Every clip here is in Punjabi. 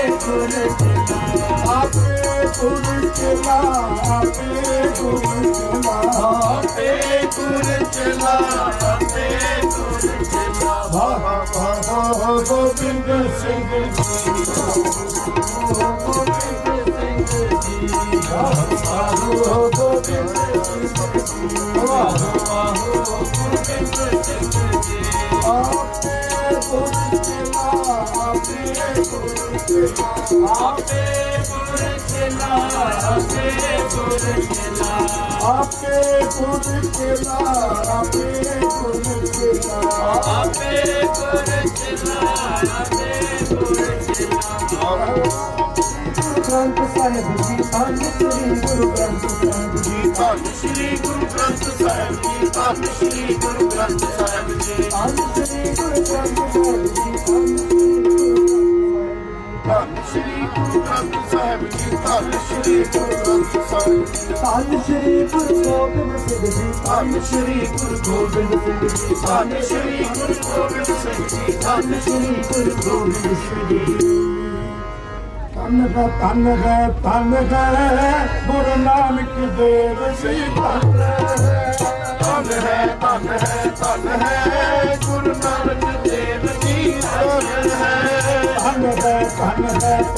ਗੁਰ ਚੇਲਾ ਆਪੇ ਗੁਰ ਚੇਲਾ ਆਪੇ ਗੁਰ ਚੇਲਾ ਆਪੇ ਗੁਰ ਚੇਲਾ ਆਪੇ ਗੁਰ ਚੇਲਾ ਬਾਬਾ ਬਾਬਾ ਗੋਬਿੰਦ ਸਿੰਘ ਜੀ ਗੋਬਿੰਦ ਸਿੰਘ ਜੀ ਬਾਬਾ ਗੋਬਿੰਦ ਸਿੰਘ ਜੀ ਵਾਹ ਵਾਹ ਗੋਬਿੰਦ ਸਿੰਘ ਜੀ ਆਪੇ ਗੁਰ ਚੇਲਾ ਆਪੇ ਗੁਰ ਚੇਲਾ ਆਪੇ ਗੁਰ ਚੇਲਾ ਆਪੇ ਗੁਰ ਚੇਲਾ ਆਪੇ ਗੁਰ ਚੇਲਾ ਆਪੇ ਗੁਰ ਚੇਲਾ ਆਪੇ ਗੁਰ ਚੇਲਾ ਆਪੇ ਗੁਰ ਚੇਲਾ ਗ੍ਰੰਥ ਸਾਹਿਬ ਜੀ ਧੰਨ ਸ੍ਰੀ ਗੁਰੂ ਗ੍ਰੰਥ ਸਾਹਿਬ ਜੀ ਧੰਨ ਸ੍ਰੀ ਗੁਰੂ ਗ੍ਰੰਥ ਸਾਹਿਬ ਜੀ ਧੰਨ ਸ੍ਰੀ ਗੁਰੂ ਗ੍ਰੰਥ ਸਾਹਿਬ ਜੀ ਧੰਨ ਸ੍ਰੀ ਗੁਰੂ ਗ੍ਰੰਥ ਸਾਹਿਬ ਜੀ ਧੰਨ ਸ੍ਰੀ ਗੁਰੂ ਗ੍ਰੰਥ ਸਾਹਿਬ ਜੀ ਧੰਨ ਸ੍ਰੀ ਗੁਰੂ ਗ੍ਰੰਥ ਸਾਹਿਬ ਜੀ ਧੰਨ ਸ੍ਰੀ ਗੁਰੂ ਗੋਬਿੰਦ ਸਿੰਘ ਜੀ ਧੰਨ ਸ੍ਰੀ ਗੁਰੂ ਗੋਬਿੰਦ ਸਿੰਘ ਜੀ ਧੰਨ ਸ੍ਰੀ ਗੁਰੂ ਗੋਬਿੰਦ ਸਿੰਘ ਜੀ ਧੰਨ ਸ੍ਰੀ ਗੁਰੂ ਗੋਬਿੰਦ ਸਿੰਘ ਜੀ ਧੰਨ ਹੈ ਗੁਰੂ ਨਾਨਕ ਦੇਵ ਜੀ ਧੰਨ ਹੈ ਗੁਰੂ ਨਾਨਕ ਦੇਵ ਜੀ ਧੰਨ ਹੈ ਗੁਰੂ ਨਾਨਕ ਦੇਵ ਜੀ ਧੰਨ ਹੈ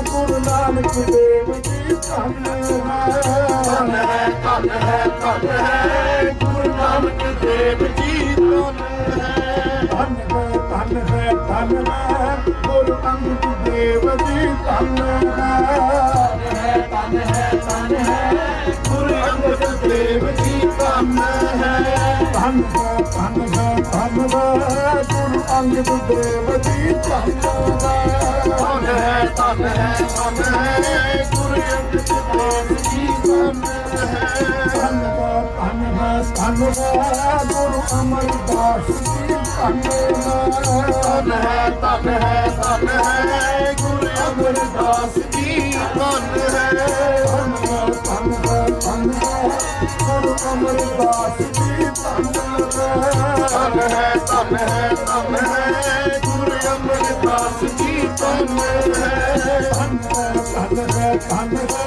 ਗੁਰੂ ਨਾਨਕ ਦੇਵ ਜੀ ਧੰਨ ਹੈ ਗੁਰੂ ਅੰਗਦ ਦੇਵ ਜੀ ਧੰਨ ਹੈ ਗੁਰੂ ਅੰਗਦ ਦੇਵ ਜੀ ਧੰਨ ਹੈ ਗੁਰੂ ਅੰਗਦ ਦੇਵ ਜੀ ਧੰਨ ਹੈ ਗੁਰੂ ਅੰਗਦ ਦੇਵ ਜੀ ਧੰਨ ਗੁਰੂ ਅਮਰਦਾਸ ਜੀ ਧੰਨ ਹੈ ਗੁਰੂ ਅਮਰਦਾਸ ਜੀ ਧੰਨ ਹੈ ਗੁਰੂ ਅਮਰਦਾਸ ਜੀ ਧੰਨ ਹੈ ਗੁਰੂ ਅਮਰਦਾਸ ਜੀ ਧੰਨ ਹੈ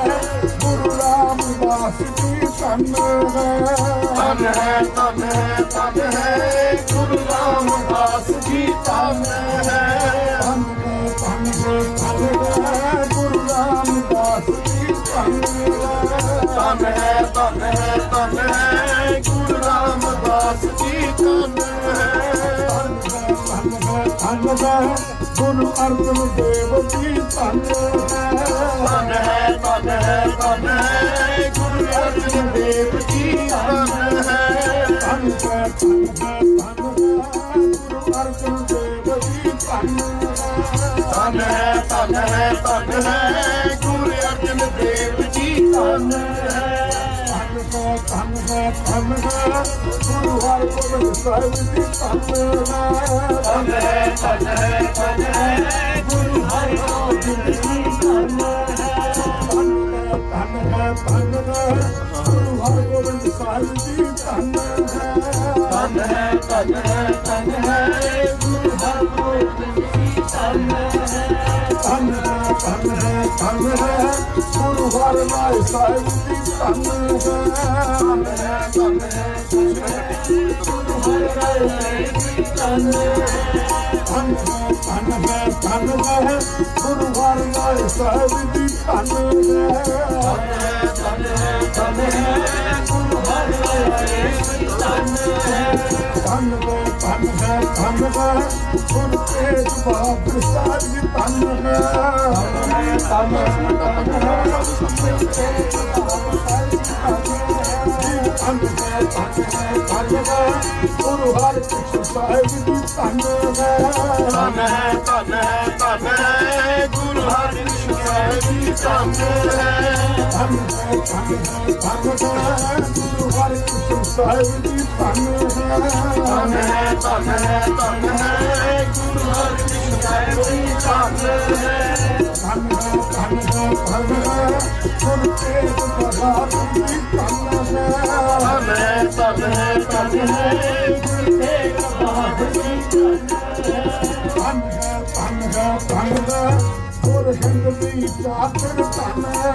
ਗੁਰੂ ਰਾਮਦਾਸ ਜੀ ਧੰਨ ਹੈ ਗੁਰੂ ਰਾਮਦਾਸ ਜੀ ਧੰਨ ਹੈ ਗੁਰੂ ਰਾਮਦਾਸ ਜੀ ਧੰਨ ਹੈ ਗੁਰੂ ਰਾਮਦਾਸ ਜੀ ਧੰਨ ਹੈ ਗੁਰੂ ਅਰਜਨ ਦੇਵ ਜੀ ਧੰਨ ਹੈ ਗੁਰੂ ਅਰਜਨ ਦੇਵ ਜੀ ਧੰਨ ਹੈ ਗੁਰੂ ਅਰਜਨ ਦੇਵ ਜੀ ਧੰਨ ਹੈ ਗੁਰੂ ਅਰਜਨ ਦੇਵ ਜੀ ਧੰਨ ਹੈ ਗੁਰੂ ਹਰਿਗੋਬਿੰਦ ਸਾਹਿਬ ਜੀ ਧੰਨ ਹੈ ਗੁਰੂ ਹਰਿਗੋਬਿੰਦ ਜੀ ਧੰਨ ਹੈ ਗੁਰੂ ਹਰਿਗੋਬਿੰਦ ਸਾਹਿਬ ਜੀ ਧੰਨ ਹੈ ਗੁਰੂ ਹਰਿਗੋਬਿੰਦ ਜੀ ਧੰਨ ਹੈ ਗੁਰੂ ਹਰਿਰਾਏ ਸਾਹਿਬ ਜੀ ਧੰਨ ਹੈ ਗੁਰੂ ਹਰਿਰਾਏ ਜੀ ਧੰਨ ਹੈ ਗੁਰੂ ਹਰਿਰਾਏ ਸਾਹਿਬ ਜੀ ਧੰਨ ਹੈ ਗੁਰੂ ਹਰਿਰਾਏ ਜੀ ਧੰਨ ਹੈ ਗੁਰੂ ਤੇਗ ਬਹਾਦਰ ਸਾਹਿਬ ਜੀ ਧੰਨ ਹੈ ਗੁਰੂ ਹਰਿਕ੍ਰਿਸ਼ਨ ਸਾਹਿਬ ਜੀ ਧੰਨ ਹੈ ਗੁਰੂ ਹਰਿਕ੍ਰਿਸ਼ਨ ਸਾਹਿਬ ਜੀ ਧੰਨ ਹੈ ਗੁਰੂ ਹਰਿਕ੍ਰਿਸ਼ਨ ਸਾਹਿਬ ਜੀ ਧੰਨ ਹੈ ਗੁਰੂ ਹਰਿਕ੍ਰਿਸ਼ਨ ਸਾਹਿਬ ਜੀ ਧੰਨ ਹੈ ਗੁਰੂ ਤੇਗ ਬਹਾਦਰ ਜੀ ਧੰਨ ਹੈ ਗੁਰੂ ਤੇਗ ਬਹਾਦਰ ਜੀ ਧੰਨ ਹੈ ਗੁਰ ਹਿੰਦ ਦੀ ਚਾਤਰ ਧਨ ਹੈ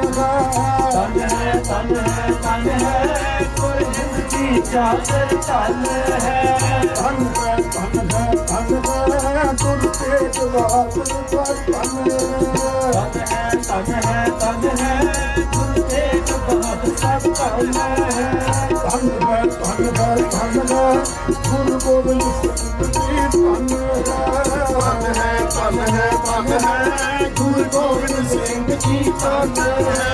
ਧਨ ਹੈ ਧਨ ਹੈ ਧਨ ਹੈ ਗੁਰ ਹਿੰਦ ਦੀ ਚਾਤਰ ਧਨ ਹੈ ਧਨ ਹੈ ਧਨ ਹੈ ਧਨ ਹੈ ਗੁਰ ਤੇਗ ਬਹਾਦਰ ਸਭ ਧਨ ਹੈ ਧਨ ਹੈ ਧਨ ਹੈ ਗੁਰ ਤੇਗ ਬਹਾਦਰ ਸਭ ਧਨ ਹੈ ਧਨ ਹੈ ਧਨ ਹੈ ਧਨ ਹੈ ਗੁਰੂ ਗੋਬਿੰਦ ਸਿੰਘ ਜੀ ਧਨ ਹੈ ਧਨ ਹੈ ਧਨ ਹੈ ਗੁਰੂ ਗੋਬਿੰਦ ਸਿੰਘ ਜੀ ਧਨ ਹੈ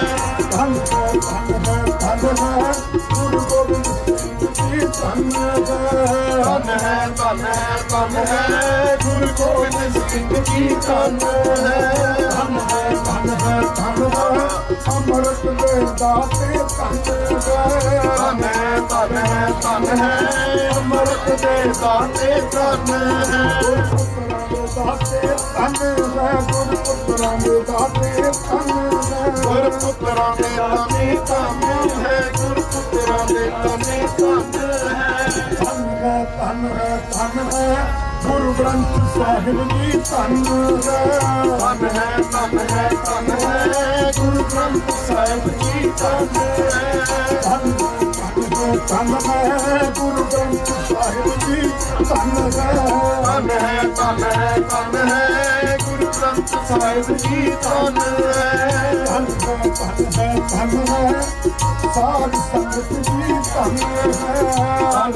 ਧਨ ਹੈ ਧਨ ਹੈ ਧਨ ਹੈ ਗੁਰੂ ਗੋਬਿੰਦ ਸਿੰਘ ਜੀ ਧਨ ਧਨ ਹੈ ਧਨ ਹੈ ਧਨ ਹੈ ਗੁਰੂ ਗੋਬਿੰਦ ਸਿੰਘ ਜੀ ਧਨ ਹੈ ਧਨ ਹੈ ਧਨ ਹੈ ਧਨ ਹੈ ਅੰਮ੍ਰਿਤ ਦੇ ਦਾਤੇ ਧਨ ਹੈ ਧਨ ਹੈ ਧਨ ਹੈ ਅੰਮ੍ਰਿਤ ਦੇ ਦਾਤੇ ਧਨ ਹੈ ਗੁਰਪੁੱਤਰਾਂ ਦੇ ਦਾਤੇ ਧਨ ਹੈ ਗੁਰਪੁੱਤਰਾਂ ਦੇ ਦਾਤੇ ਧਨ ਹੈ ਗੁਰਪੁੱਤਰਾਂ ਦੇ ਦਾਤੇ ਧਨ ਹੈ ਧਨ ਹੈ ਧਨ ਹੈ ਧਨ ਹੈ ਗੁਰੂ ਗ੍ਰੰਥ ਸਾਹਿਬ ਜੀ ਧਨ ਹੈ ਧਨ ਹੈ ਧਨ ਹੈ ਧਨ ਹੈ ਗੁਰੂ ਗ੍ਰੰਥ ਸਾਹਿਬ ਜੀ ਧਨ ਹੈ ਧਨ ਧਨ ਹੈ ਗੁਰੂ ਗ੍ਰੰਥ ਸਾਹਿਬ ਜੀ ਧਨ ਹੈ ਧਨ ਹੈ ਧਨ ਹੈ ਧਨ ਹੈ ਗੁਰੂ ਗ੍ਰੰਥ ਸਾਹਿਬ ਜੀ ਧਨ ਹੈ ਧਨ ਹੈ ਧਨ ਹੈ ਸਾਧ ਸੰਗਤ ਜੀ ਧਨ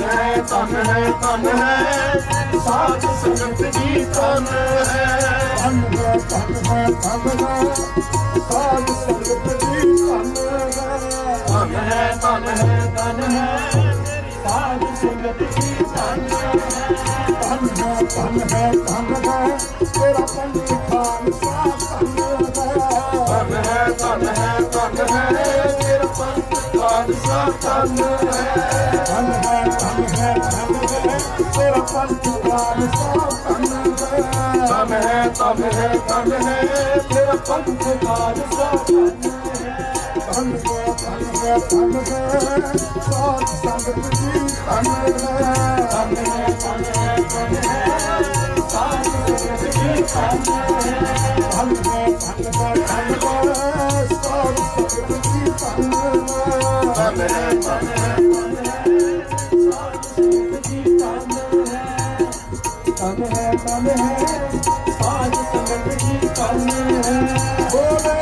ਹੈ ਧਨ ਹੈ ਧਨ ਹੈ ਸਾਧ ਸੰਗਤ ਜੀ ਧਨ ਹੈ ਧਨ ਹੈ ਧਨ ਹੈ ਧਨ ਹੈ ਸਾਧ ਸੰਗਤ ਜੀ ਧਨ ਹੈ ਧਨ ਹੈ ਧਨ ਹੈ ਸਾਧ ਸੰਗਤ ਜੀ ਧਨ ਹੈ ਧਨ ਹੈ ਧਨ ਹੈ ਤੇਰਾ ਪੰਜ ਖਾਲਸਾ ਧਨ ਹੈ ਧਨ ਹੈ ਧਨ ਹੈ ਤੇਰਾ ਪੰਥ ਖਾਲਸਾ ਧਨ ਹੈ ਧਨ ਹੈ ਤੇਰਾ ਪੰਜ ਖਾਲਸਾ ਧਨ ਹੈ ਧਨ ਹੈ ਧਨ ਹੈ ਧਨ ਹੈ ਤੇਰਾ ਪੰਥ ਖਾਲਸਾ ਧਨ ਹੈ ਧਨ ਹੈ ਸਾਧ ਸੰਗਤ ਜੀ ਧਨ ਹੈ ਧਨ ਹੈ ਧਨ ਹੈ ਧਨ ਹੈ ਸਾਧ ਸੰਗਤ ਜੀ ਧਨ ਹੈ ਧਨ ਹੈ ਸਾਧ ਸੰਗਤ ਜੀ ਧਨ ਹੈ ਧਨ ਹੈ ਧਨ ਹੈ ਧਨ ਹੈ ਸਾਧ ਸੰਗਤ ਜੀ ਧਨ ਹੈ ਧਨ ਹੈ ਧਨ ਹੈ ਸਾਧ ਸੰਗਤ ਜੀ ਧਨ ਹੈ ਬੋਲੇ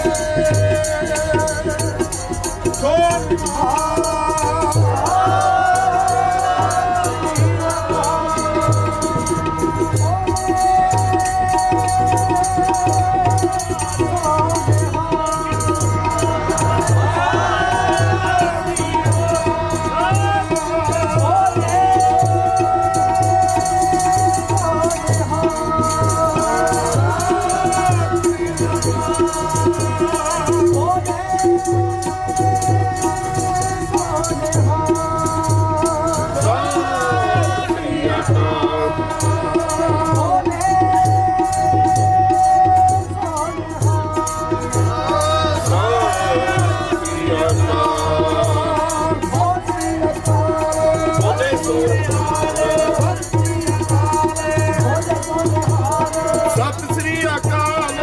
ਸਤਿ ਸ੍ਰੀ ਅਕਾਲ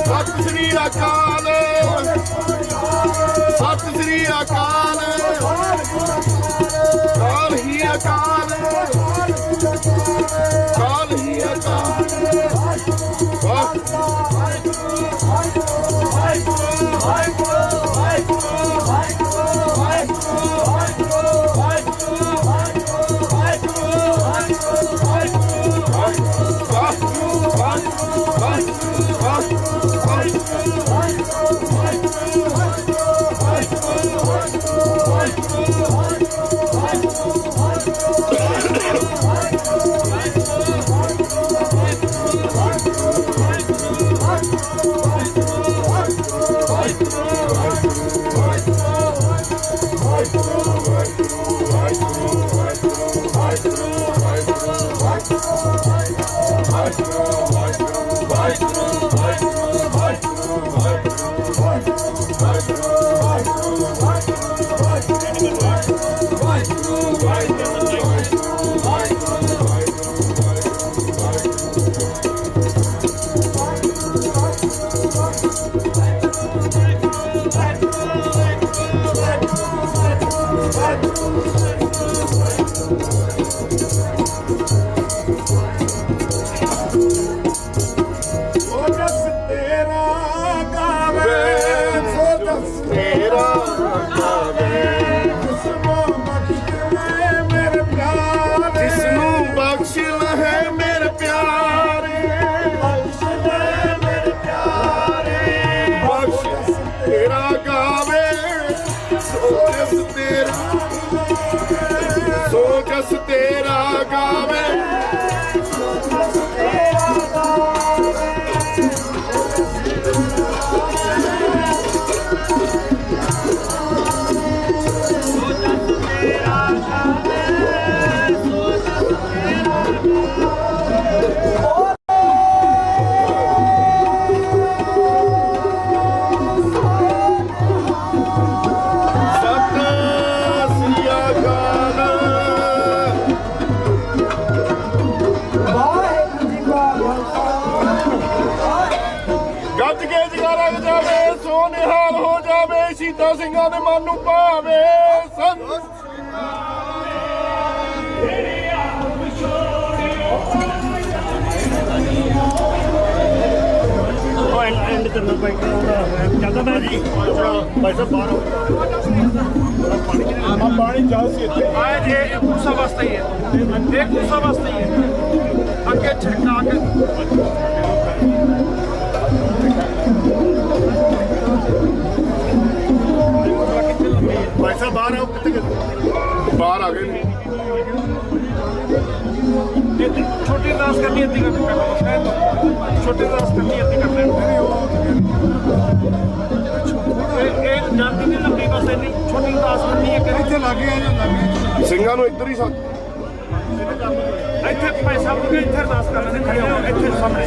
ਸਤਿ ਸ੍ਰੀ ਅਕਾਲ ਸਤਿ ਸ੍ਰੀ ਅਕਾਲ ਕਾਲ ਹੀ ਅਕਾਲ ਕਾਲ ਹੀ ਅਕਾਲ ਸਤਿ ਸ੍ਰੀ ਅਕਾਲ। ਵਾਹਿਗੁਰੂ ਜੀ ਕਾ ਖਾਲਸਾ ਗੱਜ ਕੇ ਜਗਾਰਾ ਜਾਵੇ ਸੋ ਨਿਹਾਲ ਹੋ ਜਾਵੇ ਸ਼ਹੀਦਾਂ ਸਿੰਘਾਂ ਦੇ ਮਨ ਨੂੰ ਭਾਵੇ ਸੰਤ ਐਂਡ ਕਰਨਾ ਪਏਗਾ ਜਾਂਦਾ ਮੈਂ ਜੀ ਭਾਈ ਸਾਹਿਬ ਬਾਹਰ ਆ ਪਾਣੀ ਚੱਲ ਸੀ ਇੱਥੇ ਆਏ ਜੇ ਇਹ ਕੁਰਸਾ ਵਾਸਤੇ ਹੀ ਹੈ, ਇਹ ਕੁਰਸਾ ਵਾਸਤੇ ਹੀ ਹੈ। ਅੱਗੇ ਛਿੜਕਾ ਕੇ ਭਾਈ ਸਾਹਿਬ ਬਾਹਰ ਆਓ ਕਿੱਥੇ ਗਏ ਬਾਹਰ ਆ ਗਏ ਨੇ ਛੋਟੀ ਅਰਦਾਸ ਕਰਨੀ ਅੱਧੀ ਕਰਨੀ ਛੋਟੀ ਅਰਦਾਸ ਕਰਨੀ ਅੱਧੀ ਕਰਨੀ ਇਹ ਜਾਂਦੀ ਨਹੀਂ ਲੰਬੀ ਬਸ ਇੰਨੀ ਛੋਟੀ ਅਰਦਾਸ ਕਰਨੀ ਹੈ ਕਿ ਇੱਥੇ ਲੱਗੇ ਆ ਜਾਂ ਲੱਗੇ ਸਿੰਘਾਂ ਨੂੰ ਇੱਧਰ ਹੀ ਇੱਥੇ ਪੈਸਾ ਮੁਕੇ ਇੱਥੇ ਅਰਦਾਸ ਕਰ ਲੈਂਦੇ ਖੜੇ ਹੋ ਇੱਥੇ ਸਾਹਮਣੇ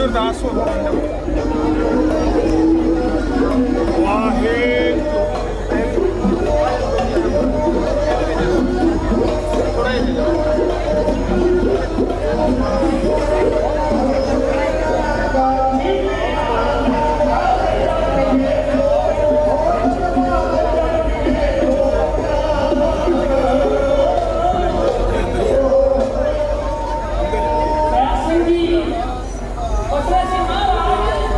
ਅਰਦਾਸ ਹੋ Você se manda.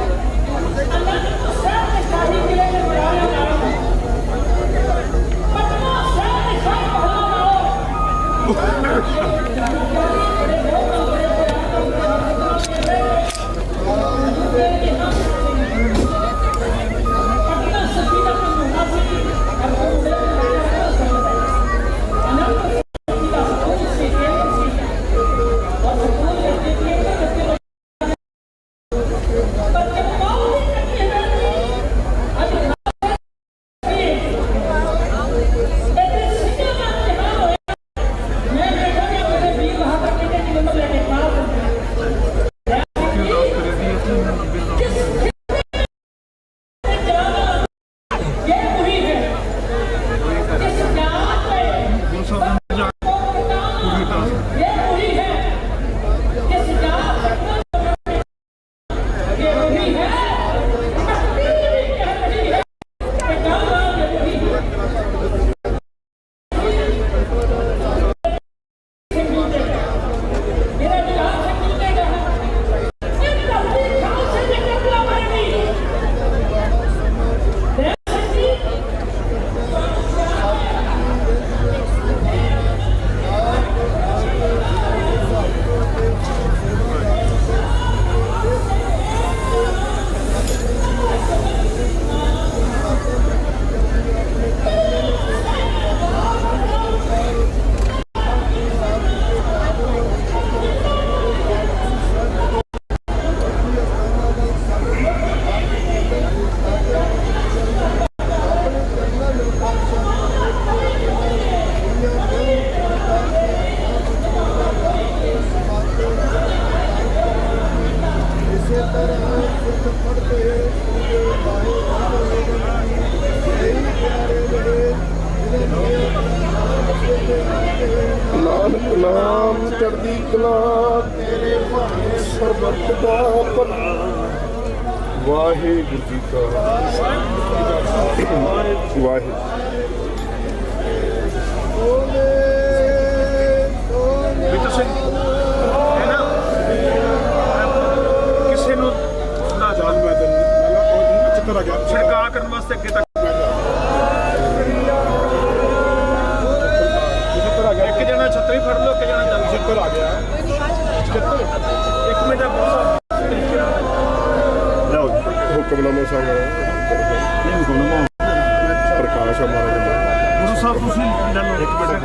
ਨਾਨਕ ਨਾਮ ਚੜ੍ਹਦੀ ਕਲਾ ਤੇਰੇ ਭਾਣੇ ਸਰਬੱਤ ਦਾ ਭਲਾ। ਵਾਹਿਗੁਰੂ ਜੀ ਕਾ ਵਾਹਿਗੁਰੂ। ਵੀ ਤੁਸੀਂ ਹੈ ਨਾ ਕਿਸੇ ਨੂੰ ਨਾ ਜਾਣ ਮੈਂ ਚੱਕਰ ਆ ਗਿਆ ਛਿੜਕਾ ਕਰਨ ਵਾਸਤੇ ਅੱਗੇ ਤੱਕ ਇੱਕ ਜਣਾ ਛਤਰੀ ਫੜ ਲਓ, ਇੱਕ ਜਣਾ ਚੱਲ ਚੱਕਰ ਆ ਗਿਆ ਇੱਕ ਮਿੰਟ ਹੁਕਮਨਾਮਾ ਸਾਹਿਬ ਪ੍ਰਕਾਸ਼ ਮਹਾਰਾਜ ਗੁਰੂ ਸਾਹਿਬ ਤੁਸੀਂ ਲੈ ਲਓ ਇੱਕ ਮਿੰਟ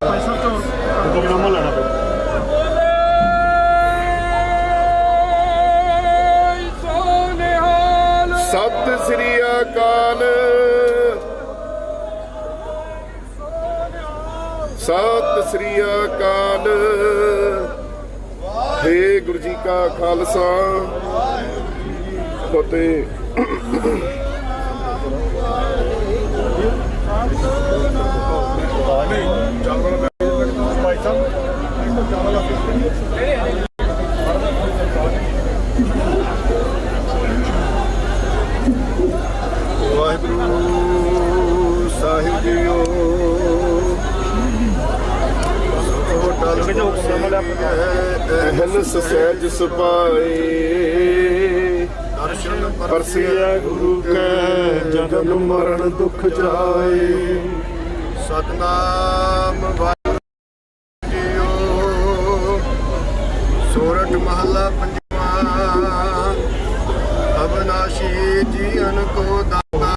ਪੈਸਾ ਤੋਂ ਹੁਕਮਨਾਮਾ ਲੈਣਾ ਪਊ। ਸਤਿ ਸ੍ਰੀ ਅਕਾਲ ਸਤਿ ਸ੍ਰੀ ਅਕਾਲ। ਹੇ ਗੁਰੂ ਜੀ ਕਾ ਖਾਲਸਾ ਫਤਿਹ। ਵਾਹਿਗੁਰੂ ਸਾਹਿਬ ਜੀਓ ਅਹਨ ਸਹਿਜ ਸੁਭਾਏ ਪਰਸਿਆ ਗੁਰੂ ਕੈ ਜਨਮ ਮਰਨ ਦੁਖ ਜਾਏ। ਸਤਨਾਮ ਵਾਹਿਗੁਰੂ ਜੀਓ। ਸੋਰਠ ਮਹੱਲਾ ਪੰਜਵਾਂ। ਅਬਨਾਸ਼ੀ ਜੀਵਨ ਕੋ ਦਾਤਾ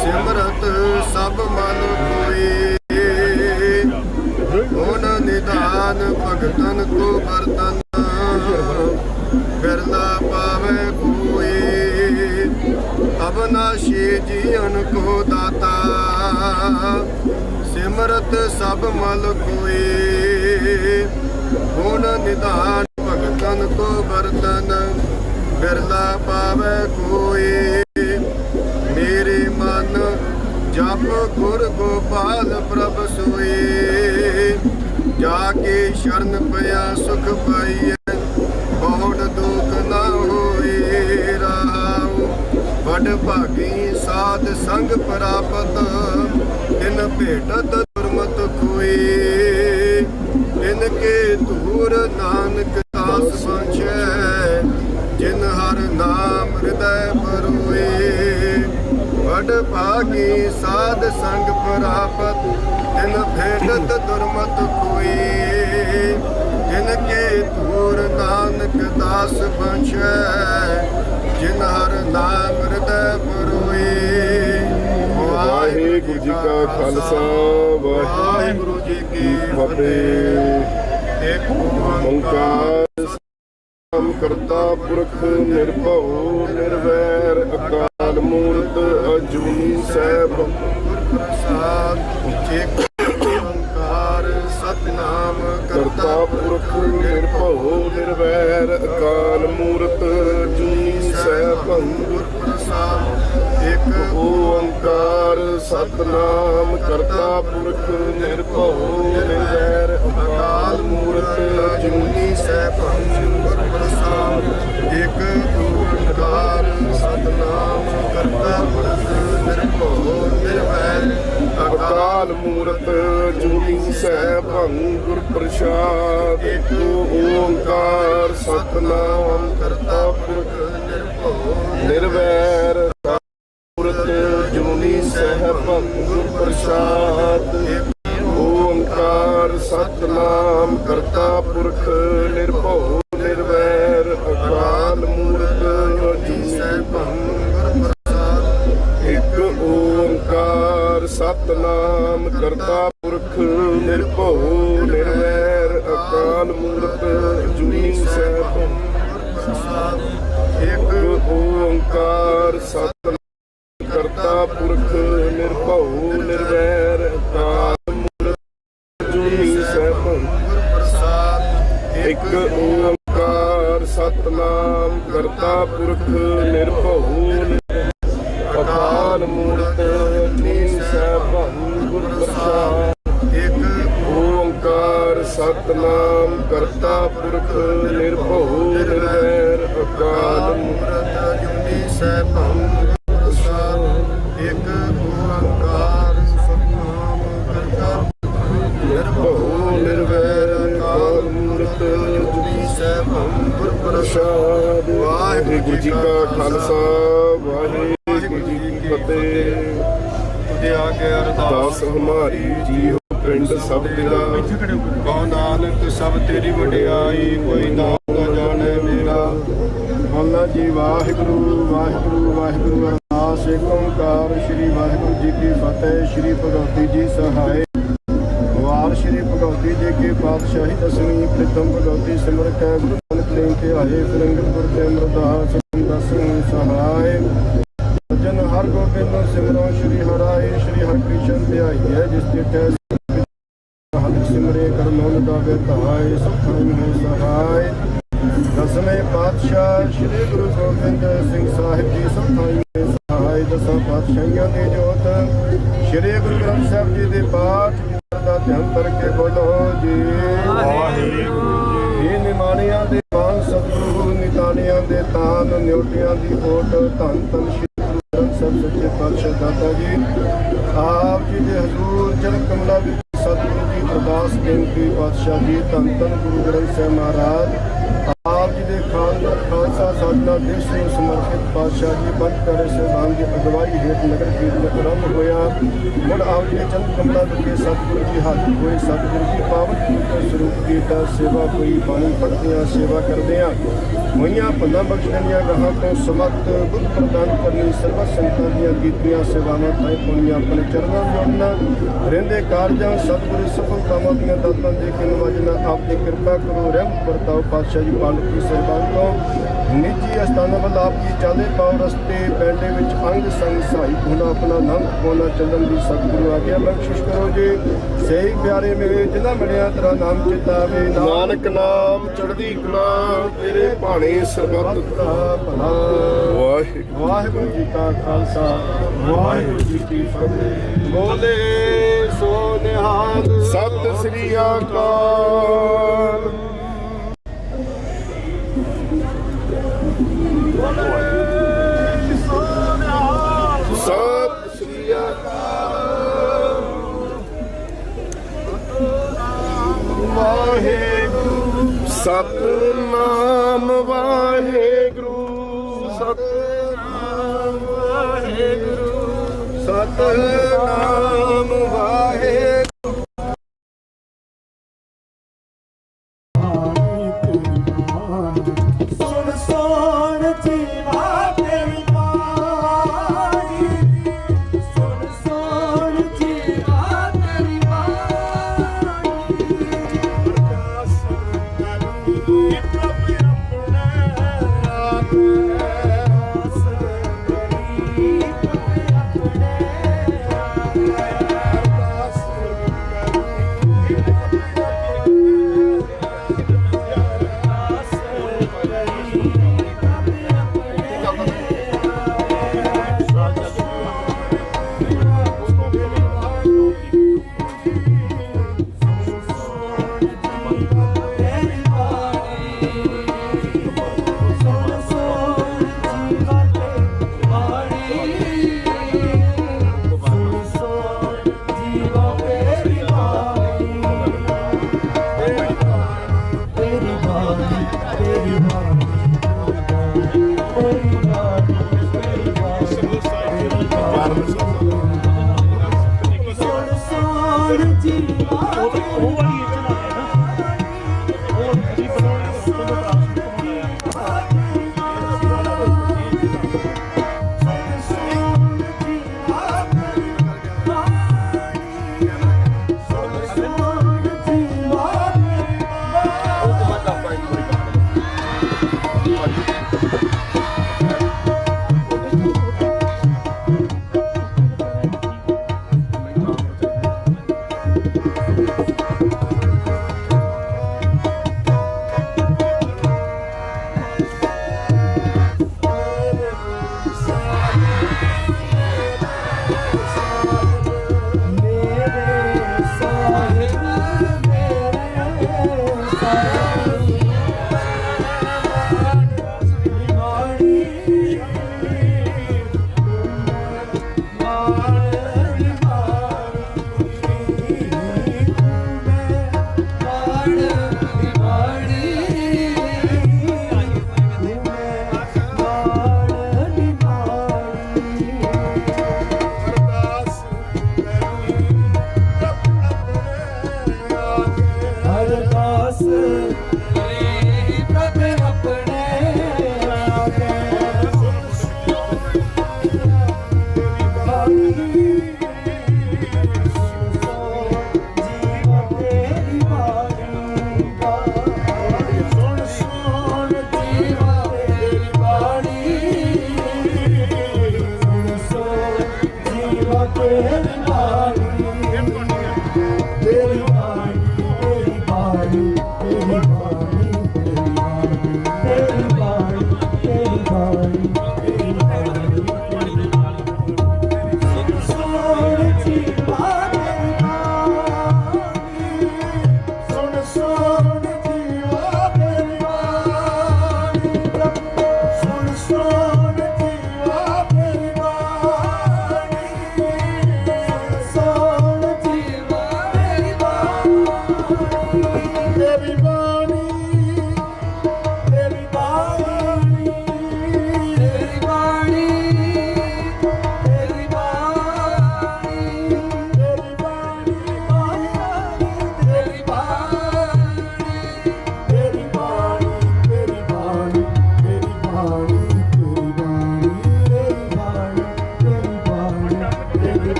ਸਿਮਰਤ ਸਭ ਮਨ ਕੋਏ। ਹੋਨ ਨਿਦਾਨ ਭਗਤਨ ਕੋ ਵਰਤਨ ਬਿਰਲਾ ਪਾਵੇ ਕੋਏ। ਅਬਨਾਸ਼ੀ ਜੀਵਨ ਕੋ ਦਾਤਾ ਸਿਮਰਤ ਸਭ ਮਲ ਕੋਏ। ਹੋਨ ਨਿਦਾਨ ਭਗਤਨ ਕੋ ਵਰਤਨ ਬਿਰਲਾ ਪਾਵੇ ਕੋਏ। ਮੇਰੇ ਮਨ ਜਪ ਗੁਰ ਗੋਪਾਲ ਪ੍ਰਭ ਸੋਏ। ਜਾ ਕੇ ਸ਼ਰਨ ਪਿਆ ਸੁਖ ਪਾਈਐ ਬਹੁਤ ਦੁਖ ਨਾ ਹੋਏ। ਰਾਉ ਵੱਡ ਭਾਗੀ ਸਾਧ ਸੰਗ ਪ੍ਰਾਪਤ ਤਿਨ ਭੇਟਤ ਦੁਰਮਤ ਖੋਏ। ਤਿਨ ਕੇ ਧੂਰ ਨਾਨਕ ਦਾਸ ਸੰਚੈ ਜਿਨ ਹਰ ਨਾਮ ਹਿਰਦੈ ਪਰੋਏ। ਵੱਡ ਭਾਗੀ ਸਾਧ ਸੰਗ ਪ੍ਰਾਪਤ ਤਿਨ ਭੇਟਤ ਦੁਰਮਤ ਖੋਏ। ਜਿਨ ਕੇ ਧੂਰ ਨਾਨਕ ਦਾਸ ਬੰਛੈ ਜਿਨ ਹਰ ਨਾਮ ਹਿਰਦੈ ਪਰੋਏ। ਵਾਹਿਗੁਰੂ ਜੀ ਕਾ ਖਾਲਸਾ ਵਾਹਿਗੁਰੂ ਜੀ ਕੀ ਫਤਿਹ। ਇੱਕ ਓੰਕਾਰ ਕਰਤਾ ਪੁਰਖ ਨਿਰਭਉ ਨਿਰਵੈਰ ਅਕਾਲ ਮੂਰਤ ਅਜੂਨੀ ਸੈਭੰ ਪ੍ਰਸਾਦ। ਇੱਕ ਓੰਕਾਰ ਸਤਨਾਮ ਕਰਤਾ ਪੁਰਖ ਨਿਰਭਉ ਨਿਰਵੈਰ ਅਕਾਲ ਮੂਰਤ ਅਜੂਨੀ ਸੈਭੰ ਪ੍ਰਸਾਦ। ਇੱਕ ਓੰਕਾਰ ਸਤਨਾਮ ਕਰਤਾ ਪੁਰਖ ਨਿਰਭਉ ਨਿਰਵੈਰ ਅਕਾਲ ਮੂਰਤ ਅਜੂਨੀ ਸੈਭੰ ਪ੍ਰਸਾਦ। ਇੱਕ ਓੰਕਾਰ ਸਤਨਾਮ ਕਰਤਾ ਪੁਰਖ ਨਿਰਭਉ ਨਿਰਵੈਰ ਅਕਾਲ ਮੂਰਤ ਜੂਨੀ ਸੈਭੰ ਗੁਰ ਪ੍ਰਸਾਦ। ਇੱਕ ਓੰਕਾਰ ਸਤਨਾਮ ਕਰਤਾ ਪੁਰਖ ਨਿਰਵੈਰ ਮੂਰਤ ਜੂਨੀ ਸੈਭੰ ਗੁਰ ਪ੍ਰਸਾਦ। ਓੰਕਾਰ ਸਤਨਾਮ ਕਰਤਾ ਪੁਰਖ ਨਿਰਭਉ ਨਿਰਵੈਰ ਅਕਾਲ ਮੂਰਤ ਜੂਨੀ ਸੈਭੰ ਗੁਰ ਪ੍ਰਸਾਦ। ਇੱਕ ਓੰਕਾਰ ਸਤਨਾਮ ਕਰਤਾ ਪੁਰਖ ਨਿਰਭਉ ਨਿਰਵੈਰ ਅਕਾਲ ਮੂਰਤ ਜੂਨੀ ਸੈਭੰ ਪ੍ਰਸਾਦ। ਇੱਕ ਓੰਕਾਰ ਸਤਨਾਮ ਕਰਤਾ ਪੁਰਖ ਨਿਰਭਉ ਨਿਰਵੈਰ ਅਕਾਲ ਮੂਰਤ ਜੂਨੀ ਸੈਭੰ ਪ੍ਰਸਾਦ। ਇੱਕ ਓੰਕਾਰ ਸਤਨਾਮ ਕਰਤਾ ਪੁਰਖ ਨਿਰਭਉ ਅਕਾਲ ਮੂਰਤ ਅਜੂਨੀ ਸੈਭੰ ਗੁਰ ਪ੍ਰਸਾਦ। ਇੱਕ ਓੰਕਾਰ ਸਤਨਾਮ ਕਰਤਾ ਪੁਰਖ ਨਿਰਭਉ ਨਿਰਵੈਰ ਅਕਾਲ ਮੂਰਤ ਅਜੂਨੀ ਸੈਭੰ ਗੁਰ ਪ੍ਰਸਾਦ। ਇੱਕ ਓੰਕਾਰ ਸਤਨਾਮ ਕਰਤਾ ਨਿਰਭਉ ਨਿਰਵੈਰ ਅਕਾਲ ਮੂਰਤ ਅਜੂਨੀ ਸੈਭੰ ਗੁਰ ਪ੍ਰਸਾਦ। ਵਾਹਿਗੁਰੂ ਜੀ ਕਾ ਖਾਲਸਾ ਵਾਹਿਗੁਰੂ ਜੀ ਕੀ ਫਤਿਹ। ਤੁਝੇ ਆ ਕੇ ਦਾਸ ਅਰਦਾਸ ਹਮਾਰੀ ਜੀਓ ਪਿੰਡ ਸਭ ਤੇਰਾ ਕਹੋ ਨਾਨਕ ਸਭ ਤੇਰੀ ਵਡਿਆਈ ਕੋਈ ਨਾਮ ਨਾ ਜਾਣੇ ਮੇਰਾ। ਮੱਲਾ ਜੀ ਵਾਹਿਗੁਰੂ ਵਾਹਿਗੁਰੂ ਵਾਹਿਗੁਰੂ ਅਰਦਾਸ ਏਕ ਓੰਕਾਰ ਸ੍ਰੀ ਵਾਹਿਗੁਰੂ ਜੀ ਕੀ ਫਤਿਹ। ਸ੍ਰੀ ਭਗਵਤੀ ਜੀ ਸਹਾਇ ਵਾਰ ਸ੍ਰੀ ਭਗਵਤੀ ਜੀ ਕੀ ਪਾਤਸ਼ਾਹੀ ਦਸਵੀਂ ਪ੍ਰੀਤਮ ਭਗਵਤੀ ਸਿਮਰ ਕੈ ਗੁਰੂ ਨਾਨਕ ਦੇਵ ਕੇ ਆਏ ਫਿਰੰਗਪੁਰ ਤੇ ਅਮਰਦਾਸ ਦਸਵੀਂ ਸਹਾਇ ਜਨ ਹਰ ਗੋਬਿੰਦ ਸਿਮਰੋ ਸ੍ਰੀ ਹਰਾਏ ਸ੍ਰੀ ਹਰਿਕ੍ਰਿਸ਼ਨ ਧਿਆਈਐ ਜਿਸ ਤੇ ਟੈ ਹਰਿ ਸਿਮਰੇ ਕਰਨੋ ਗਾਵੇ ਧਾਇ ਸੁਖਾਈ ਹੈ ਸਹਾਇ। ਦਸਵੇਂ ਪਾਤਸ਼ਾਹ ਸ੍ਰੀ ਗੁਰੂ ਗੋਬਿੰਦ ਸਿੰਘ ਸਾਹਿਬ ਜੀ ਸੁਖਾਈ ਹੈ ਸਹਾਇ। ਦਸਾਂ ਪਾਤਸ਼ਾਹੀਆਂ ਦੀ ਜੋਤ ਸ੍ਰੀ ਗੁਰੂ ਗ੍ਰੰਥ ਸਾਹਿਬ ਜੀ ਦੇ ਪਾਠ ਦਾ ਧਿਆਨ ਕਰਕੇ ਬੋਲੋ ਜੀ ਵਾਹਿਗੁਰੂ ਜੀ। ਇਹ ਨਿਮਾਣਿਆਂ ਦੇ ਮਾਨ ਸਤਿਗੁਰੂ ਨਿਤਾਣਿਆਂ ਦੇ ਤਾਨ ਨਿਉਟਿਆਂ ਦੀ ਓਟ ਧੰਨ ਧੰਨ ਸ੍ਰੀ ਗੁਰੂ ਗ੍ਰੰਥ ਸਾਹਿਬ ਸੱਚੇ ਪਾਤਸ਼ਾਹ ਦਾਤਾ ਜੀ ਆਪ ਜੀ ਦੇ ਹਜ਼ੂਰ ਚਰਨ ਕਮਲਾਂ ਵਿੱਚ ਸਤਿਗੁਰੂ ਜੀ ਅਰਦਾਸ ਬੇਨਤੀ ਪਾਤਸ਼ਾਹ ਜੀ ਧੰਨ ਧੰਨ ਗੁਰੂ ਗ੍ਰੰਥ ਸਾਹਿਬ ਮਹਾਰਾਜ ਆਪ ਜੀ ਦੇ ਖਾਲਸਾ ਸਾਧਨਾ ਦਿਵਸ ਨੂੰ ਸਮਰਪਿਤ ਪਾਤਸ਼ਾਹ ਜੀ ਬੰਦ ਕਰੇ ਸਹਿਬਾਨ ਦੀ ਅਗਵਾਈ ਹੇਠ ਨਗਰ ਕੀਰਤਨ ਆਰੰਭ ਹੋਇਆ। ਮੁੜ ਆਪ ਜੀ ਦੇ ਚਰਨ ਕਮਲਾਂ ਵਿਖੇ ਸਤਿਗੁਰੂ ਜੀ ਹਾਜ਼ਰ ਹੋਏ। ਸਤਿਗੁਰੂ ਜੀ ਪਾਵਨ ਪਵਿੱਤਰ ਸਰੂਪ ਦੀ ਦਾ ਸੇਵਾ ਕੋਈ ਬਾਣੀ ਪੜ੍ਹਦਿਆਂ ਸੇਵਾ ਕਰਦਿਆਂ ਹੋਈਆਂ ਭੰਨਾਂ ਬਖਸ਼ਣੀਆਂ ਗਾਹਾਂ ਤੋਂ ਸਮਤ ਬੁੱਧ ਪ੍ਰਦਾਨ ਕਰਨੀ ਸਰਬ ਸੰਤਾਂ ਦੀਆਂ ਕੀਤੀਆਂ ਸੇਵਾਵਾਂ ਤਾਈਂ ਪੁਣੀਆਂ ਆਪਣੇ ਚਰਨਾਂ ਜੋੜਨਾ ਰਹਿੰਦੇ ਕਾਰਜਾਂ ਸਤਿਗੁਰੂ ਸਫਲਤਾਵਾਂ ਦੀਆਂ ਦਾਤਾਂ ਦੇ ਕੇ ਨਵਾਜਣਾ ਆਪ ਦੀ ਕਿਰਪਾ ਕਰੋ ਰਹਿਮਤ ਵਰਤਾਓ ਪਾਤਸ਼ਾਹ ਜੀ ਪਾਲਕ ਕੀ ਸਹਿਬਾਨ ਤੋਂ ਨਿੱਜੀ ਅਸਥਾਨਾਂ ਵੱਲ ਆਪ ਜੀ ਚਾਲੇ ਪਾਓ ਰਸਤੇ ਪੈਂਡੇ ਵਿੱਚ ਅੰਗ ਸੰਗ ਸਹਾਈ ਹੋਣਾ ਆਪਣਾ ਨੰਗ ਹੋਣਾ ਚੱਲਣ ਦੀ ਸਤਿਗੁਰੂ ਆਗਿਆ ਬਖਸ਼ਿਸ਼ ਕਰੋ ਜੀ। ਸਹੀ ਪਿਆਰੇ ਮੇਰੇ ਜਿਨ੍ਹਾਂ ਮਿਲਿਆ ਤੇਰਾ ਨਾਮ ਚਿਤਾਵੇ ਨਾਨਕ ਨਾਮ ਚੜ੍ਹਦੀ ਕਲਾ ਤੇਰੇ ਭਾਣੇ ਸਰਬੱਤ ਦਾ ਭਲਾ। ਵਾਹਿਗੁਰੂ ਵਾਹਿਗੁਰੂ ਜੀ ਕਾ ਖਾਲਸਾ ਵਾਹਿਗੁਰੂ ਜੀ ਕੀ ਫਤਿਹ। ਬੋਲੇ ਸੋ ਨਿਹਾਲ ਸਤਿ ਸ੍ਰੀ ਅਕਾਲ। ਸਤਿ ਸ੍ਰੀ ਅਕਾਲ। ਵਾਹਿਗੁਰੂ ਸਤਿਨਾਮ ਵਾਹਿਗੁਰੂ ਸਤਿਨਾਮ ਵਾਹਿਗੁਰੂ ਸਤਿਨਾਮ ਵਾਹਿਗੁਰੂ। ਸੁਣ ਸੁਣ ਜੀਵਾ ਤੇਰੀ ਬਾਣੀ ਸੁਣ ਸੁਣ ਜੀਵਾ ਤੇਰੀ ਬਾਣੀ ਅਰਦਾਸ ਕਰੀ ਪ੍ਰਭ ਆਪਣੇ ਅਰਦਾਸ ਕਰੀ ਪ੍ਰਭ ਆਪਣੇ ਅਰਦਾਸ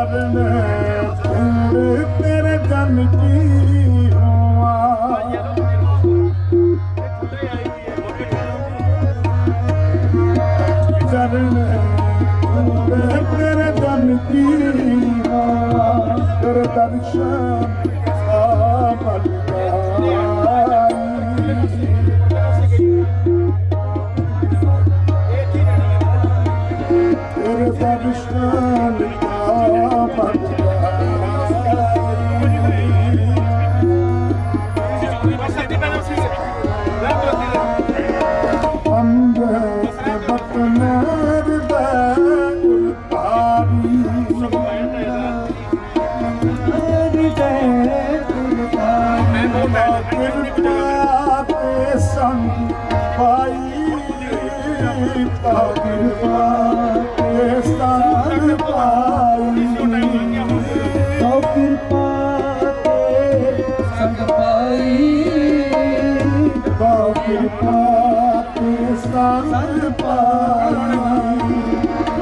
चरण धूड़ तेरे जन की हुआ चरण धूड़ तेरे जन की हुआ तेरे दर्शन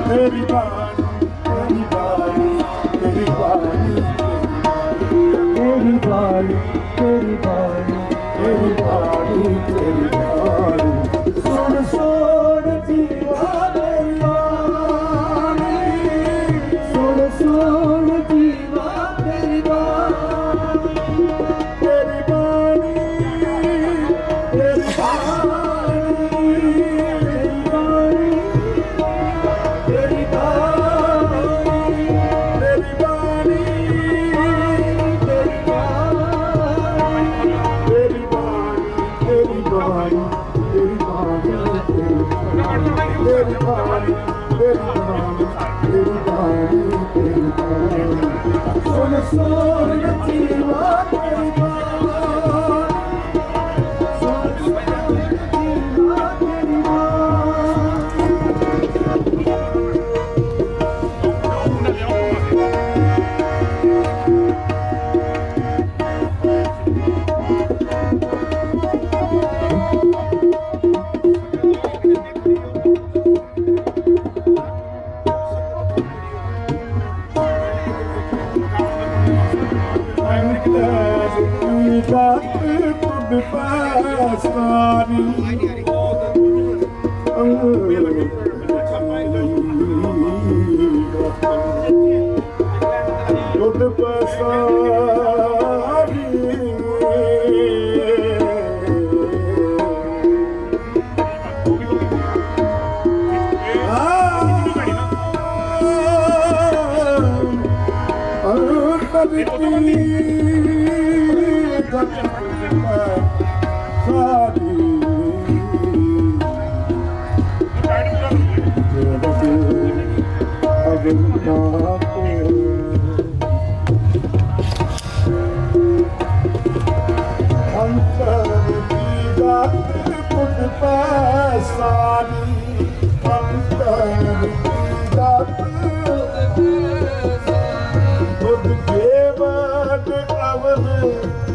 तेरी बारी तेरी बारी तेरी बारी तेरी बारी तेरी बारी तेरी बारी सुन सुन जीवा मेरी बानी सुन सुन जीवा तेरी बानी तेरी बानी तेरी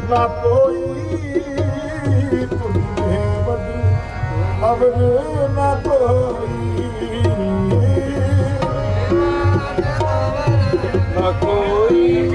ना कोई अब ना कोई ना कोई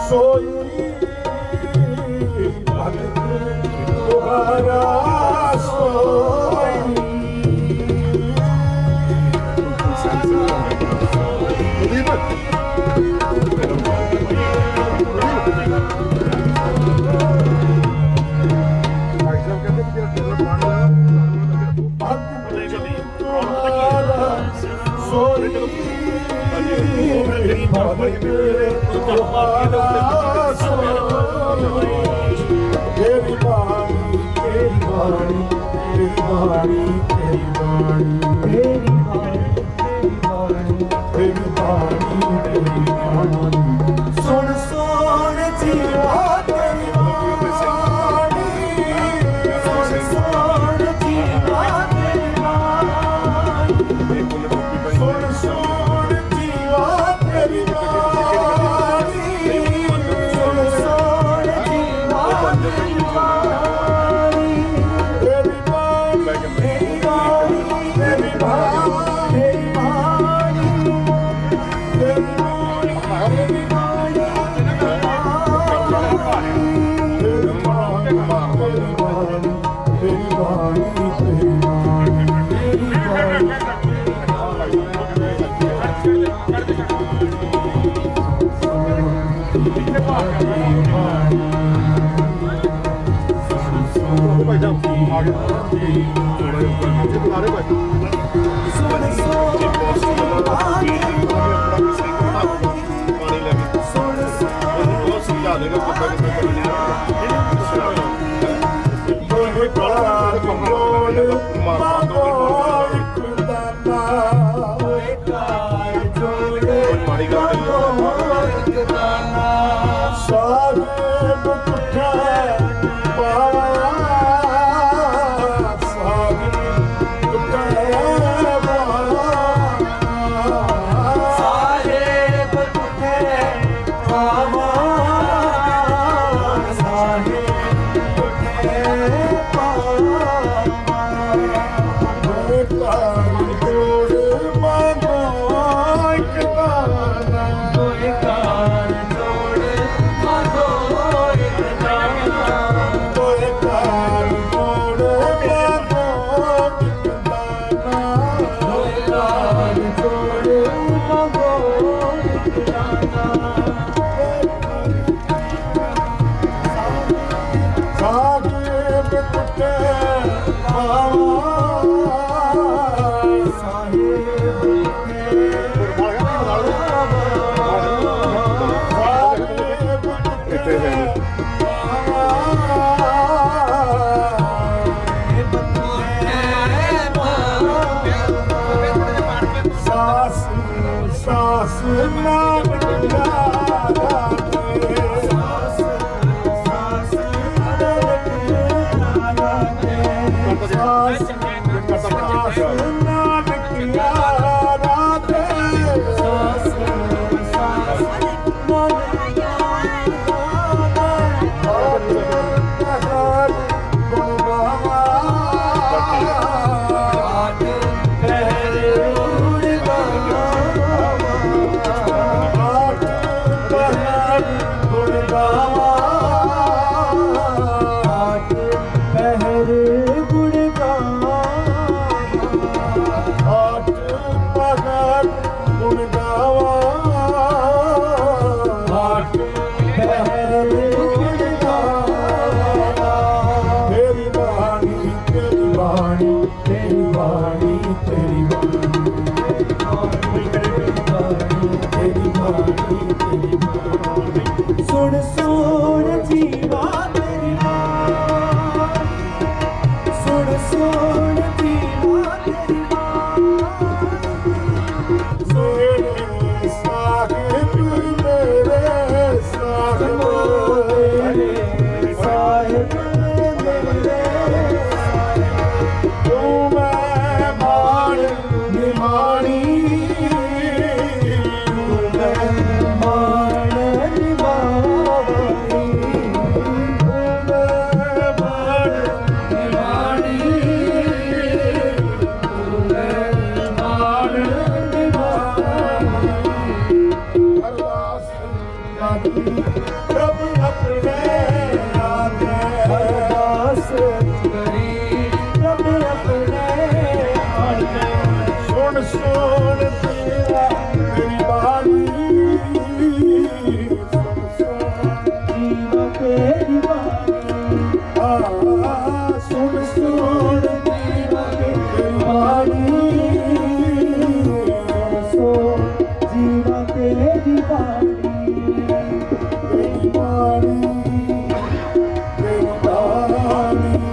सोई भगत तुम्हारा सोई। ਸੁਣ ਸੁਣ ਜੀਵਾ ਤੇਰੀ ਬਾਣੀ, ਸੁਣ ਸੁਣ ਜੀਵਾ ਤੇਰੀ ਬਾਣੀ, ਸੁਣ ਸੁਣ ਜੀਵਾ ਤੇਰੀ ਬਾਣੀ, ਸੁਣ ਸੁਣ ਜੀਵਾ ਤੇਰੀ ਬਾਣੀ, ਤੇਰੀ ਬਾਣੀ, ਤੇਰੀ ਬਾਣੀ, ਤੇਰੀ ਬਾਣੀ, ਤੇਰੀ ਬਾਣੀ, ਤੇਰੀ ਮਾਣ ਨਿਭਾਵਾਂ ਪ੍ਰਭ ਆਪਣੇ ਆਗੇ ਅਰਦਾਸ ਕਰੀ ਪ੍ਰਭ ਆਪਣੇ ਆਗੇ ਸੁਣ ਸੁਣ ਤੇਰਾ ਮੇਰੀ ਬਾਣੀ ਸੁਣ ਸੁਣ ਜੀਵਾ ਤੇਰੀ ਬਾਣੀ ਸੁਣ ਸੁਣ ਜੀਵਾ ਤੇਰੀ ਬਾਣੀ ਸੁਣ ਸੁਣ ਜੀਵਾ ਤੇਰੀ ਬਾਣੀ ਤੇਰੀ ਬਾਣੀ ਤੇਰੀ ਬਾਣੀ ਤੇਰੀ ਬਾਣੀ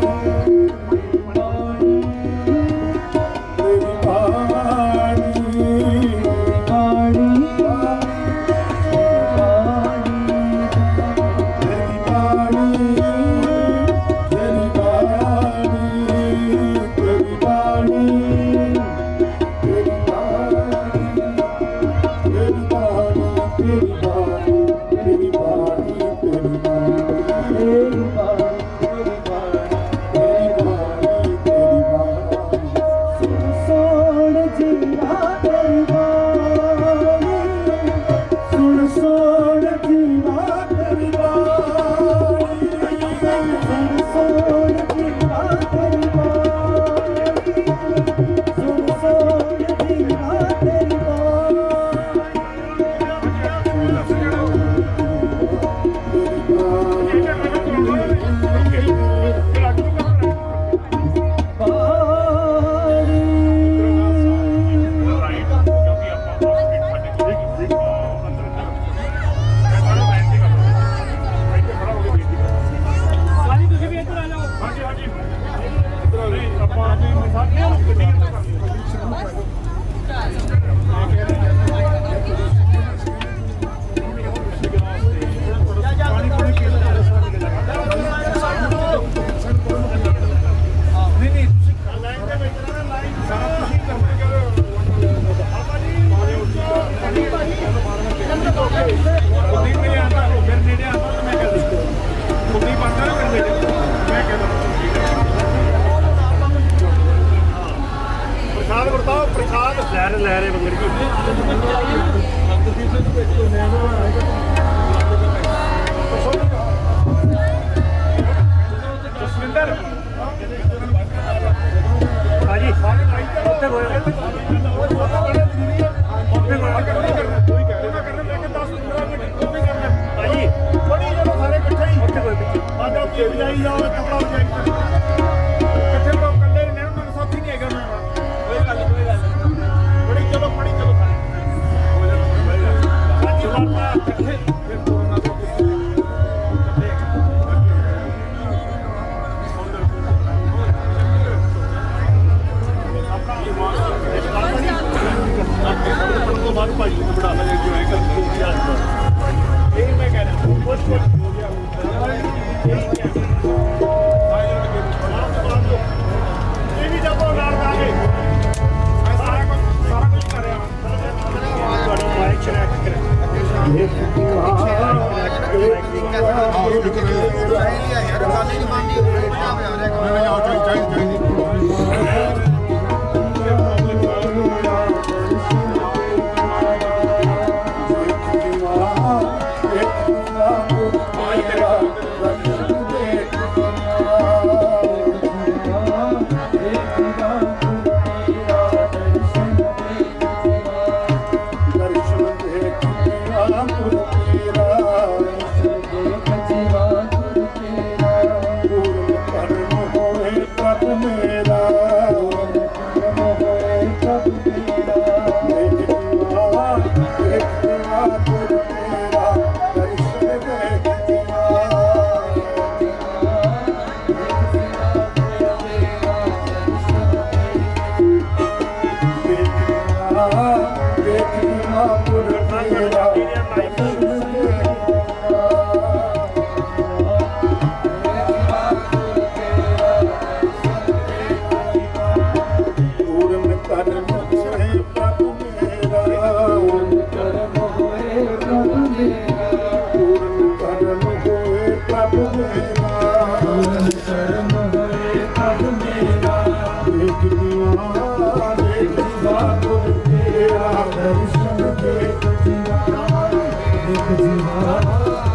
ਮੇਰਾ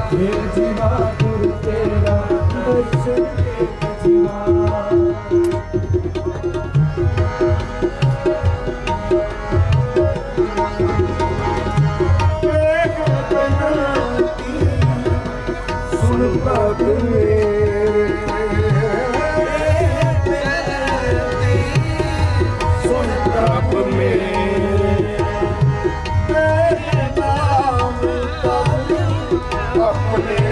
एक जीवा गुरु तेरा दर्शन एक जीवा सुन बात मेरे सुन बात मेरे तेरे नाम का अपने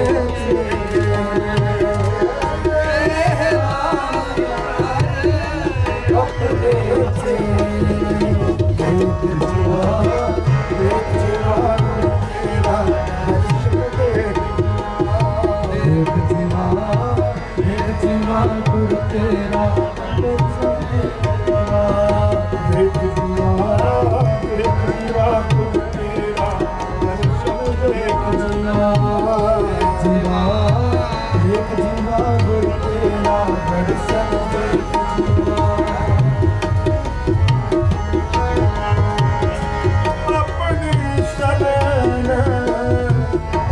गुरु तेरा एक जीवा गुरु तेरा दर्शन एक जीवा एक जीवा गुरु तेरा दर्शन एक जीवा अपनी शरण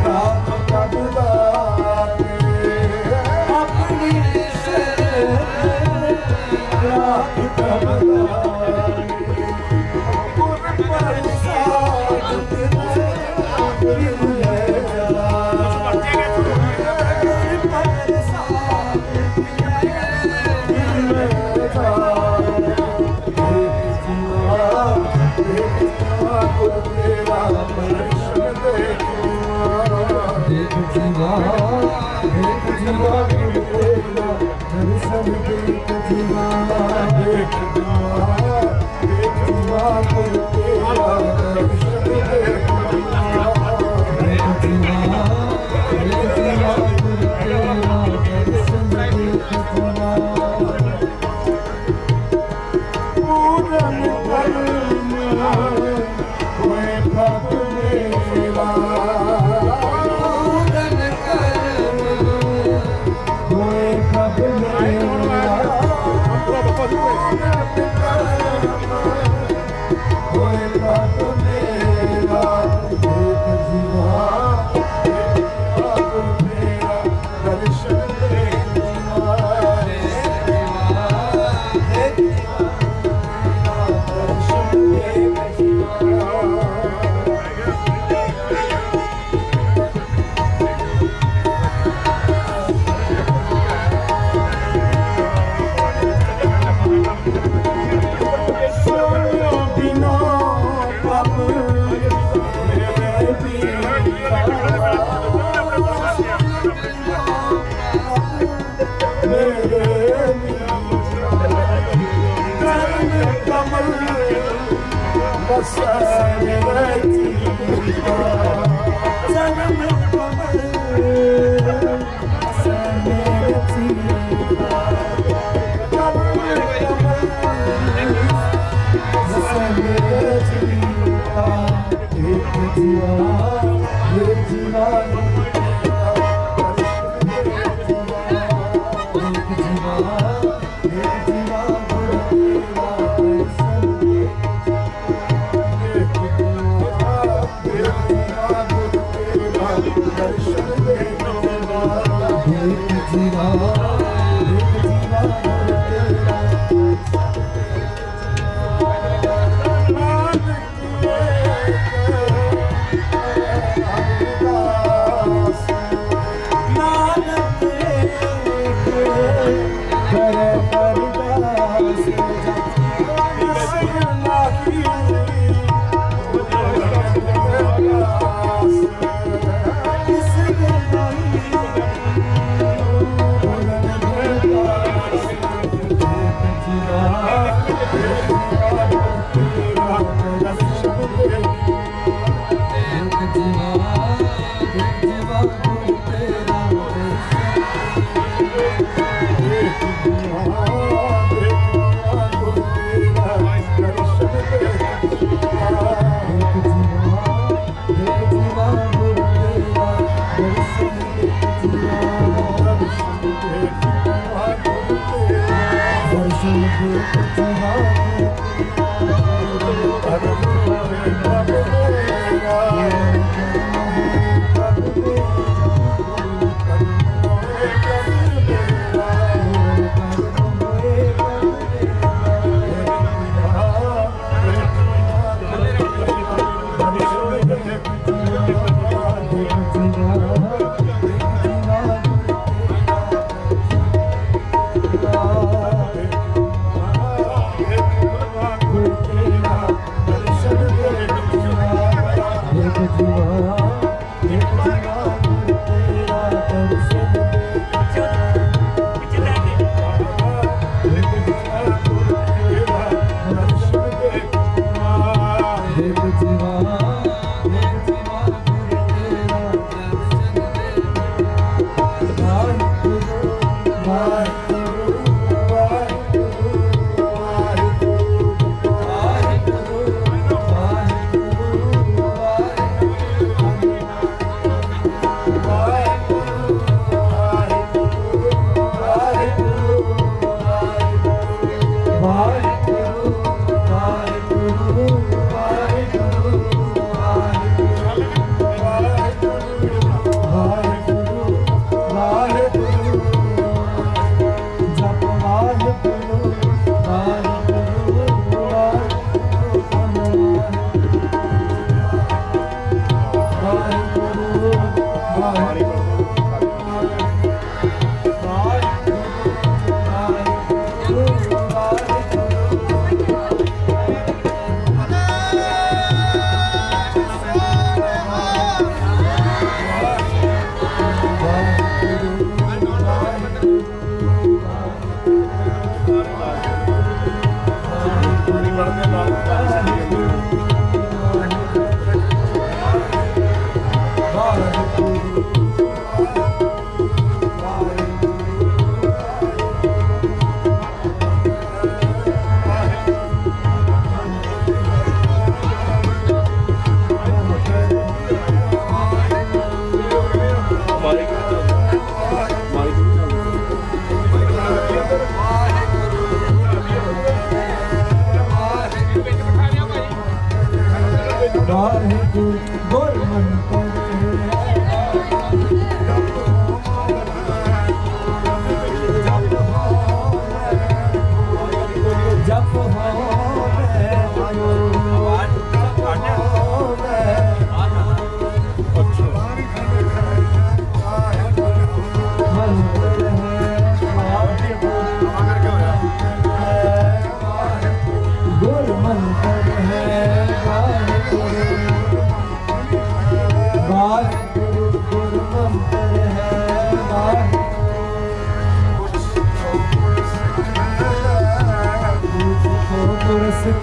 राम कबला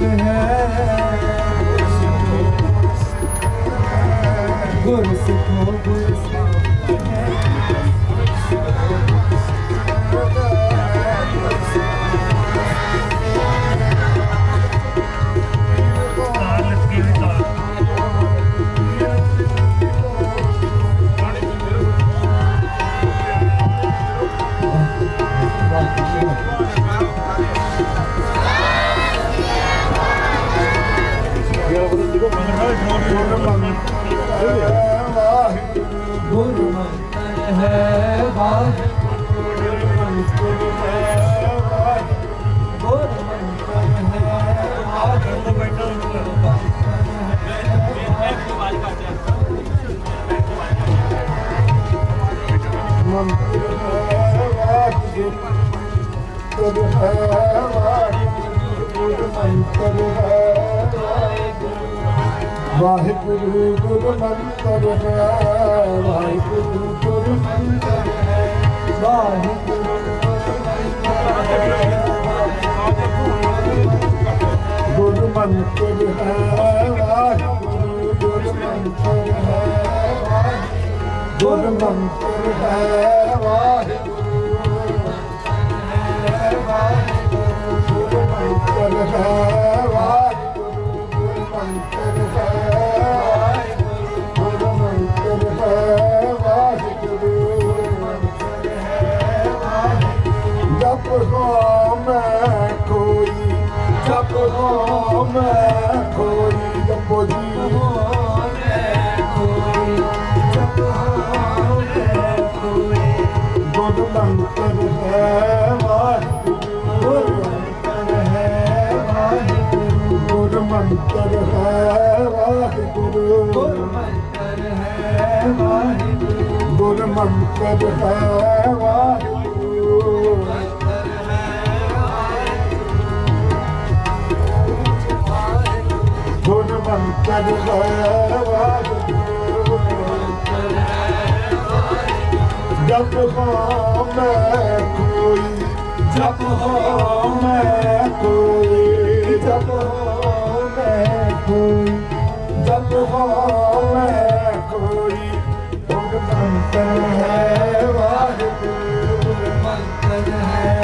है गुरसिखो गुरु मंत्र है गुरु मंत्र वाहिगुरु गुरु मंत्र है वाहिगुरु गुरु मंत्र है वाहिगुरु गुरु मंत्र है वाहिगुरु गुरु मंत्र है गुरु मंत्र है वाहिगुरु गुरु मंत्र है गुरु मंत्र है वाहिगुरु गुरु मंत्र है वाहिगुरु जप हो मैं कोई जप हो मैं कोई जप हो मैं कोई जप हो मैं कोई मंत्र है वाहिगुरु मंत्र है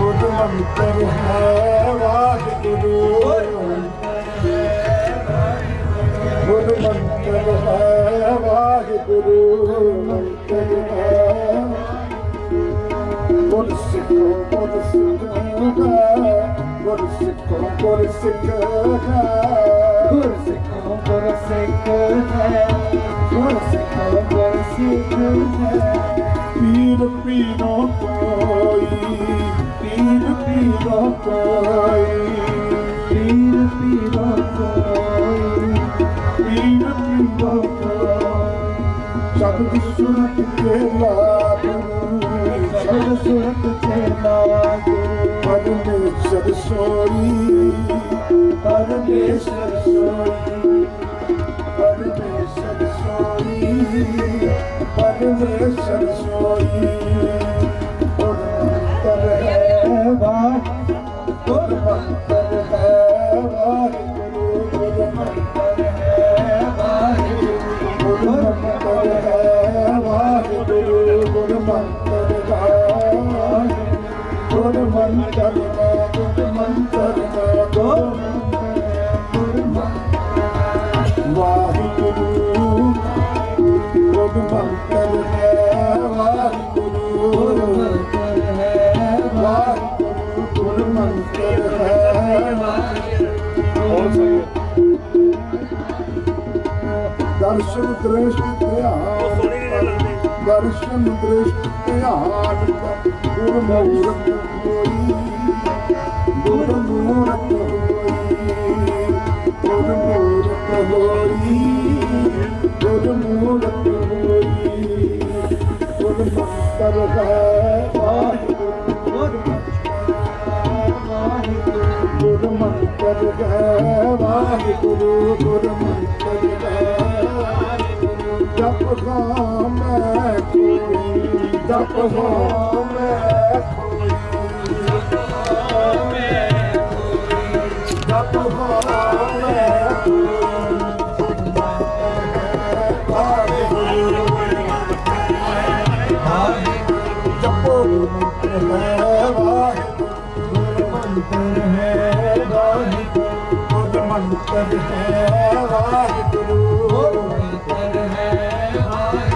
वाहिगुरु मंत्र है वाहिगुरु गुरु मंत्र है वाहिगुरु मंत्र है गुरु सिखो गुरु सिखो गुरु सिखो गुरु सिखो गुरु सिखो गुरु सिखो पीर पीरो कोई पीर पीरो कोई पीर पीरो कोई पीर पीरो कोई शब्द सुरत के लागू शब्द सुरत के लागू परमेश्वर सोई परमेश्वर सोई परमेश्वर सोई परमेश्वर सोई गुरु मंत्र है गुरु मंत्र है वाहिगुरु गुरु मंत्र है वाहिगुरु गुरु मंत्र है वाहिगुरु गुरु मंत्र है गुरु मंत्र है गुरु मंत्र है गुरु वाहिगुरु गुरु मंत्र है वाहिगुरु गुरु मंत्र है दर्शन दृष्टि ध्यान दर्शन दृष्टि ध्यान गुरु मूरत होई गुरु मूरत होई गुरु मूरत होई गुरु मूरत होई गुरु मंत्र है गुरु मंत्र है वाहिगुरु गुरु मंत्र है जप हो मैं कोई जप हो मैं कोई ਮੰਤਰ ਹੈ ਵਾਹਿਗੁਰੂ ਮੰਤਰ ਹੈ ਵਾਹਿਗੁਰੂ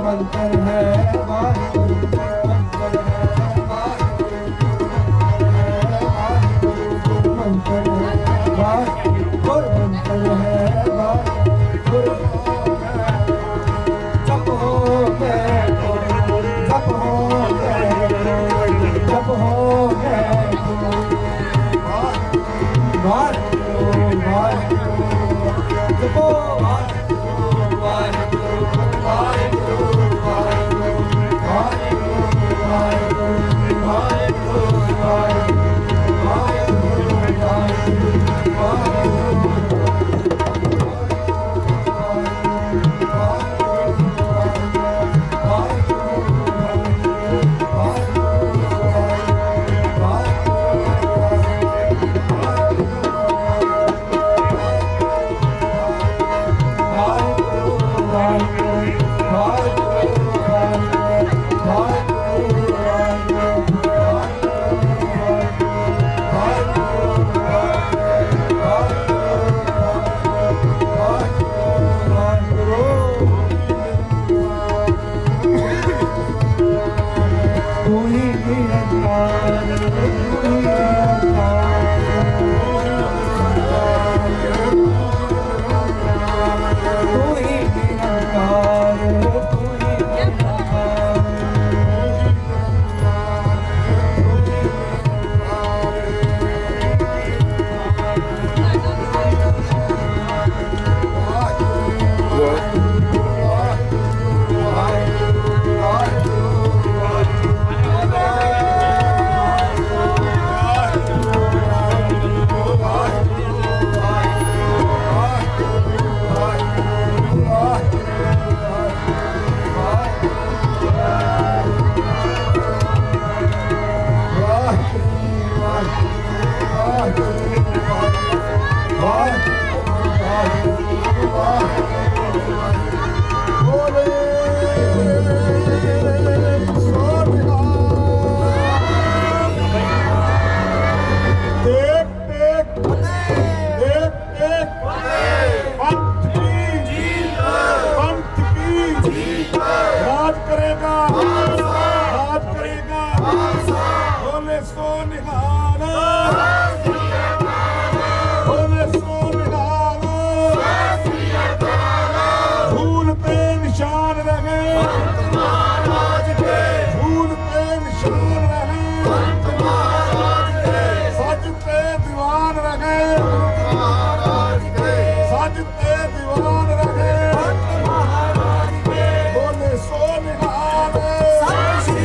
ਮੰਤਰ ਹੈ ਸਤਿ ਸ਼੍ਰੀ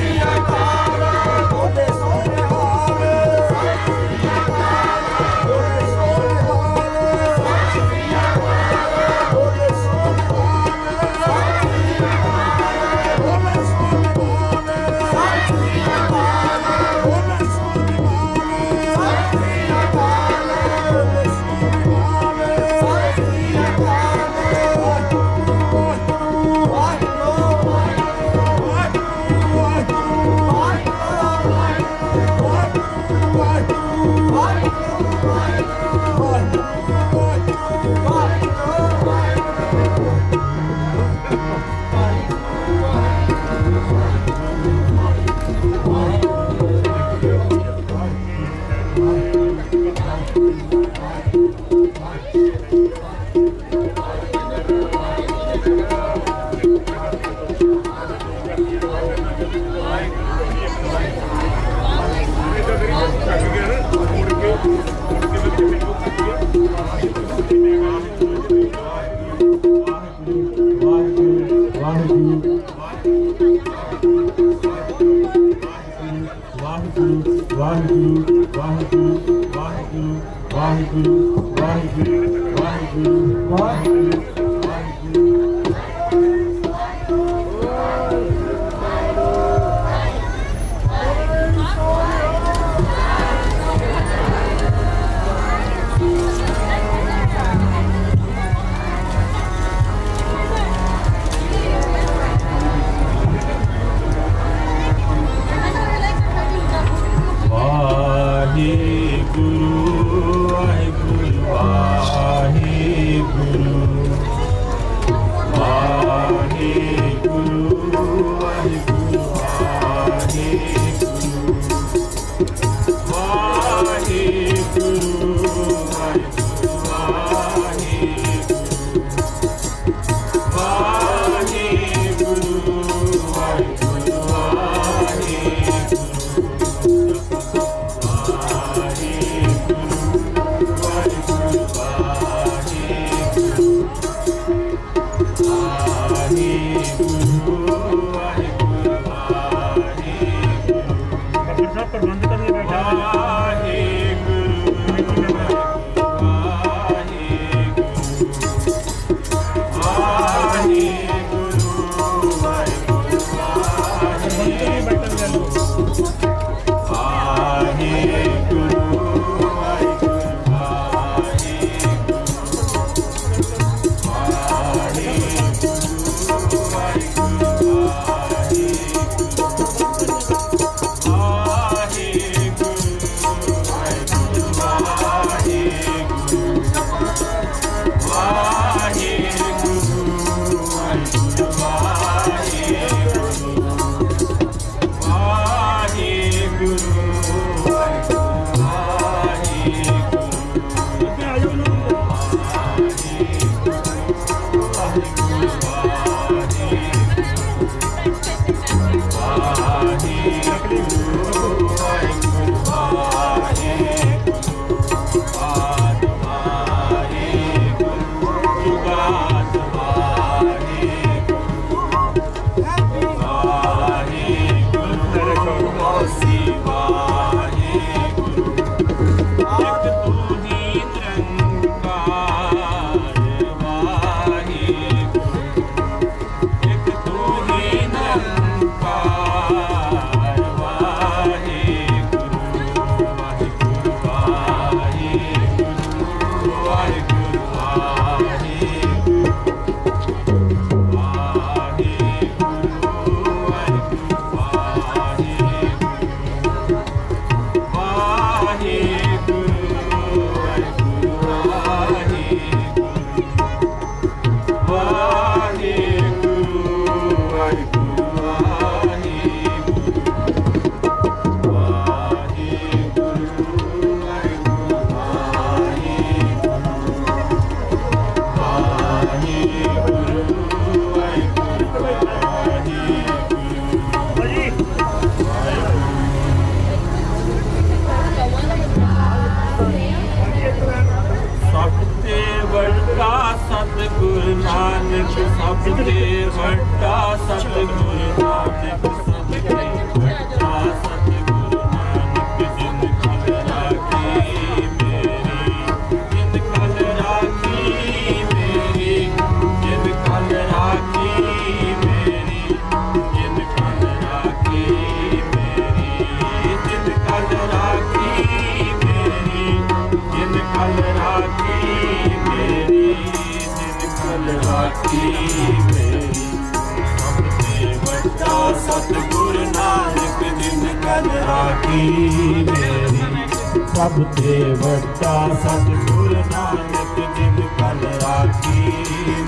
ਸਭ ਤੇ ਵੱਡਾ ਸਤਿਗੁਰ ਨਾਨਕ ਜਿਨ ਕਲ ਰਾਖੀ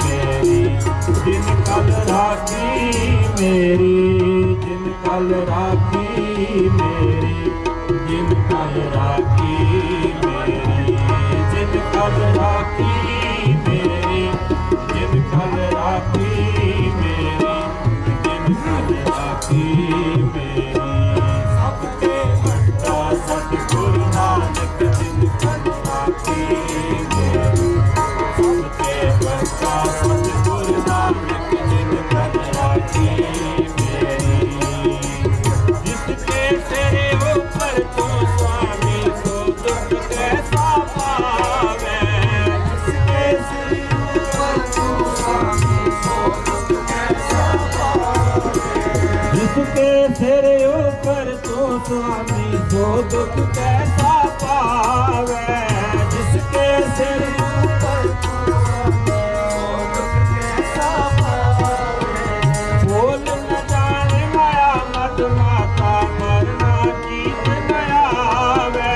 ਮੇਰੀ ਜਿਨ ਕਲ ਰਾਖੀ ਮੇਰੀ ਜਿਨ ਕਲ ਰਾਖੀ ਮੇਰੀ ਜਿਨ ਕਲ ਰਾਖੀ ਮੇਰੀ ਜਿਨ ਕਲ ਰਾਖੀ ਮੇਰੀ ਜਿਨ ਕਲ ਰਾਖੀ ਮੇਰੀ ਜਿਨ ਕਲ ਰਾਖੀ ਮੇਰੀ ਸਭ ਤੇ ਵੱਡਾ ਸਤਿਗੁਰ सिर ऊपर तू स्वामी जो दुख कैसा पावे जिसके सिर ऊपर तू स्वामी जो दुख कैसा पावे बोल न जाने माया मत माता मरना जीत न आवे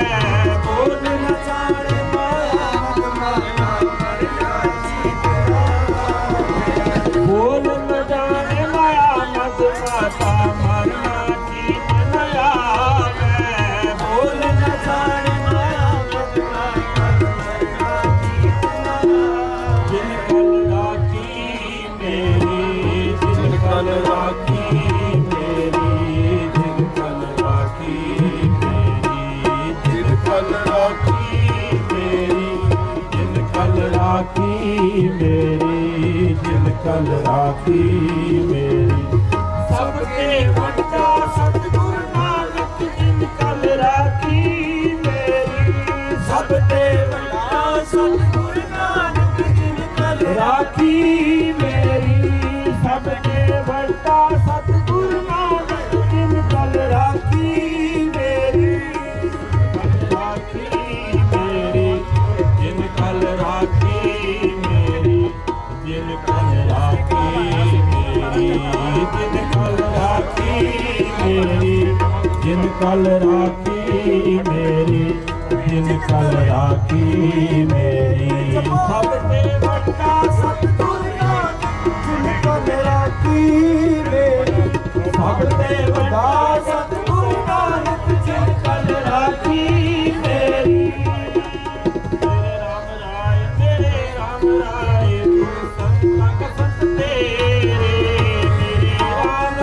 बोल न जाने माया मत माता मरना जीत न आवे बोल न जाने माया मत माता मरना जीत न आवे बोल न जाने माया मत माता मरना जीत न आवे जिन कल राखी मेरी जिन कल राखी मेरी जिन कल राखी मेरी जिन कल राखी मेरी जिन कल राखी मेरी जिन कल राखी मेरी सबके वड्डा सतगुरु नानक जिन कल राखी मेरी सबके वड्डा सतगुरु नानक जिन कल राखी मेरी सबके वड्डा सतगुरु नानक जिन कल राखी मेरी राखी मेरी जिन कल राखी मेरी जिन कल राखी मेरी जिन कल राखी मेरी जिन कल राखी मेरी जिन कल राखी मेरी सब ते वड्डा सतगुरु नानक जिन कल राखी मेरी सब ते वड्डा सतगुरु नानक जिन कल राखी मेरी तेरे राम राय तू संतां का संत तेरे मेरे राम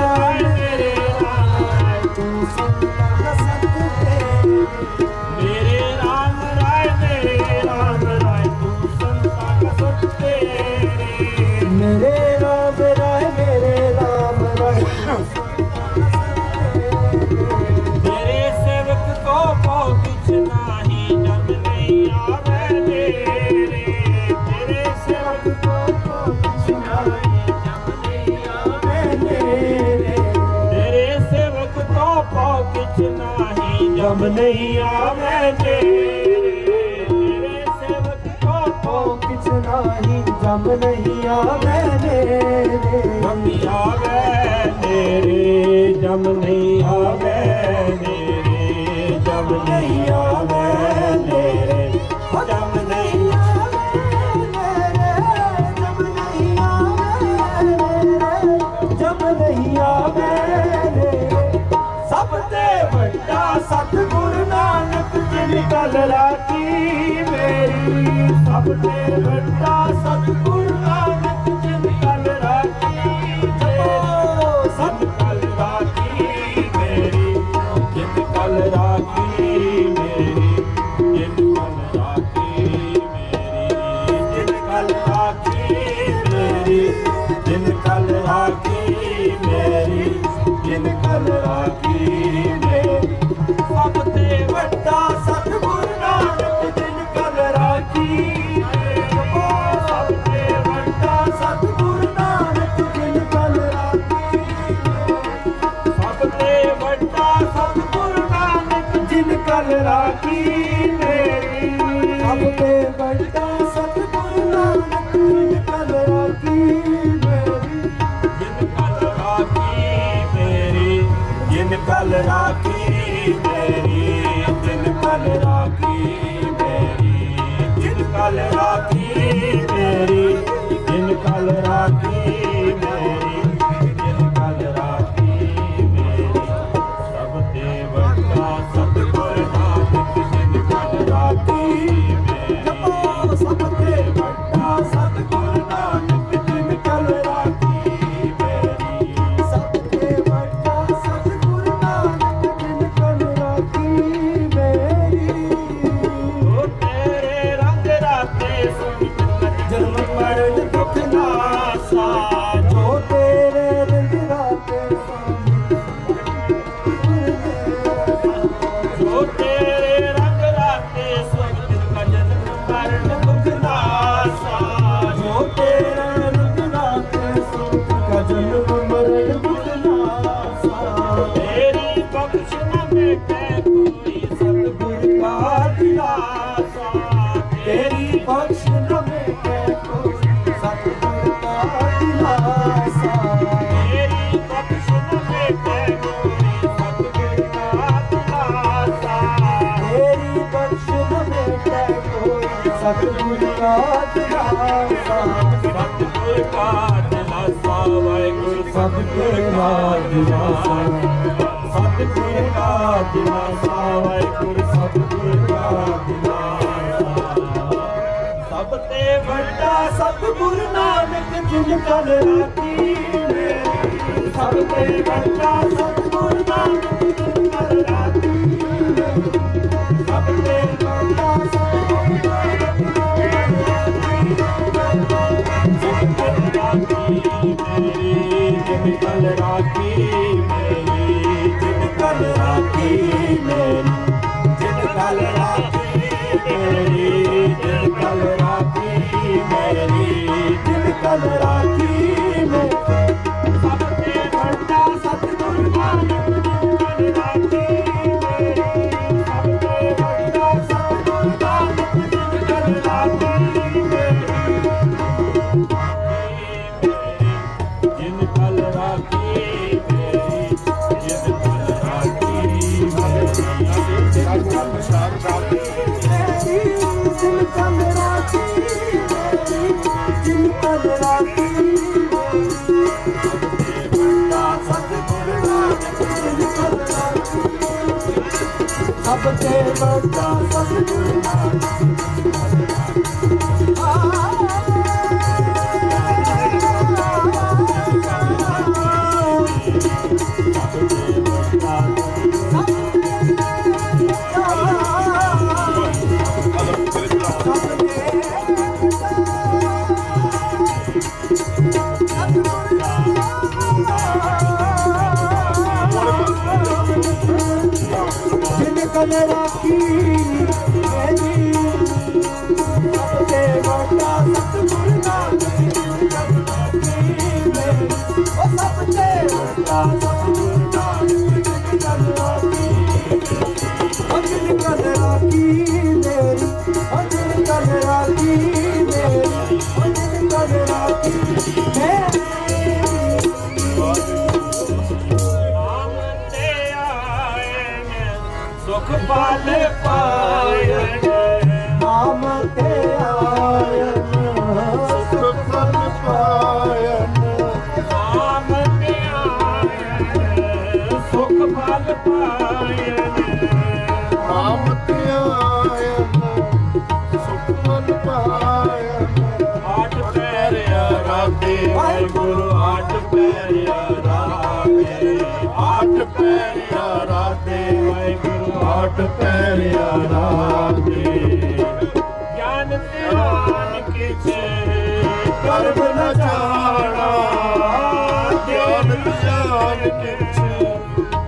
राय तू संतां का संत तेरे मेरे राम राय तू संतां का संत तेरे मेरे राम राय तेरे सेवक को कुछ नाही जब नहीं आवे तेरे सेवक को कुछ नाही जब नहीं आवे तेरे सेवक को कुछ नाही जब नहीं आवे तेरे सेवक को कुछ नाही जब नहीं आवे जब आवे तेरे जब नहीं आवे तेरे जब नहीं आवे तेरे जब नहीं जब नहीं आवे सब ते वड्डा सतगुरु नानक जिन कल राखी मेरी सब ते वड्डा सतगुरु नानक जिन कल राखी मेरी सब कल राखी मेरी जिन कल राखी मेरी जिन कल राखी मेरी जिन कल राखी मेरी जिन कल राखी मेरी जिन कल राखी मेरी सब ते वड्डा सतगुरु नानक जिन कल राखी सब ते वड्डा सतगुरु नानक जिन कल राखी सब ते वड्डा सतगुरु नानक जिन कल राखी मेरी सब ते वड्डा सतगुरु नानक जिन कल राखी मेरी जिन कल राखी मेरी जिन कल राखी मेरी जिन कल राखी मेरी जिन कल राखी मेरी जिन कल राखी मेरी जिन कल राखी मेरी सब ते वड्डा सतगुरु नानक जिन कल राखी मेरी सब ते वड्डा सतगुरु नानक जिन कल राखी मेरी सब ते वड्डा सतगुरु नानक जिन कल राखी मेरी ओ तेरे रंग राते सुन जन्म मरण दुख नासा जो तेरे रंग राते जो तेरे रंग राते सुन का जन्म मरण दुख नासा जो तेरे रंग राते सुन का जन्म मरण दुख नासा ਸਤਿਗੁਰ ਰਾਜਵਾਸਾ ਸਤਿਗੁਰ ਰਾਜਵਾਸਾ ਵਾਹਿਗੁਰੂ ਸਤਿਗੁਰ ਰਾਜਵਾਸਾ ਸਭ ਤੇ ਵੱਡਾ ਸਤਿਗੁਰ ਨਾਨਕ ਜਿਨ ਕਲ ਰਾਖੀ ਮੇਰੀ ਸਭ ਤੇ ਵੱਡਾ ਸਤਿਗੁਰ ਨਾਨਕ ਜਿਨ ਕਲ ਰਾਖੀ ਸਭ ਤੇ ਵੱਡਾ ਸਤਿਗੁਰ ਜਿਨ ਕਲ ਰਾਖੀ ਮੇਰੀ ਜਿਨ ਕਲ ਰਾਖੀ ਮੇਰੀ ਜਿਨ ਕਲ ਰਾਖੀ ਮੇਰੀ ਜਿਨ ਕਲ ਰਾਖੀ ਮੇਰੀ ਜਿਨ ਕਲ ਰਾਖੀ ਮੇਰੀ ਸਭ ਤੇ ਵੱਡਾ ਸਤਿਗੁਰ ਨਾਨਕ ਜਿਨ ਕਲ ਰਾਖੀ ਮੇਰੀ ਸਭ ਤੇ ਵੱਡਾ ਸਤਿਗੁਰ ਨਾਨਕ ਜਿਨ ਕਲ ਰਾਖੀ ਮੇਰੀ ਜਿਨ ਕਲ ਰਾਖੀ ਮੇਰੀ ਜਿਨ ਕਲ ਰਾਖੀ ਮੇਰੀ ਜਿਨ ਕਲ ਰਾਖੀ ਜਿਨ ਕਲ ਰਾਖੀ ਮੇਰੀ ਜਿਨ ਕਲ ਰਾਖੀ ਸਭ ਤੇ ਵੱਡਾ ਸਤਿਗੁਰ ਜਿਨ ਕਲ ਰਾਖੀ ਮੇਰੀ ਸਭ ਤੇ ਵੱਡਾ ਸਤਿਗੁਰ ਨਾਨਕ ਜਿਨ ਕਲ ਰਾਖੀ ਮੇਰੀ ਉਹ ਸਭ ਤੇ ਵੱਡਾ ਸਤਿਗੁਰ ਨਾਨਕ ਜਿਨ ਕਲ ਰਾਖੀ ਉਹ ਜਿਨ ਕਲ ਰਾਖੀ ਮੇਰੀ ਉਹ ਜਿਨ ਕਲ ਰਾਖੀ ਮੇਰੀ ਉਹ ਜਿਨ ਕਲ ਰਾਖੀ ਮੇਰੀ ਸੁਖ ਪਾਲ ਪਾਇਨ ਨਾਮ ਤੇ ਆਇਨ ਸੁਖ ਫਲ ਪਾਇਨ ਨਾਮ ਤੇ ਆਇਨ ਸੁਖ ਪਾਲ ਪਾਇਨ ਨਾਮ ਤੇ ਆਇਨ ਸੁਖ ਫਲ ਪਾਇਨ ਆਠ ਪੈਰਿਆ ਰਾਤੇ ਵਾਹਿਗੁਰੂ ਆਠ ਪੈਰਿਆ ਰਾਤੇ ਆਠ ਪੈਰਿਆ ਰਾਤੇ ਵਾਹਿਗੁਰੂ ਆਠ ਪੈਰਿਆ ਰਾਤੇ ਗਿਆਨ ਧਿਆਨ ਕਿਛ ਕਰਮ ਨ ਜਾਣਾ ਗਿਆਨ ਧਿਆਨ ਕਿਛ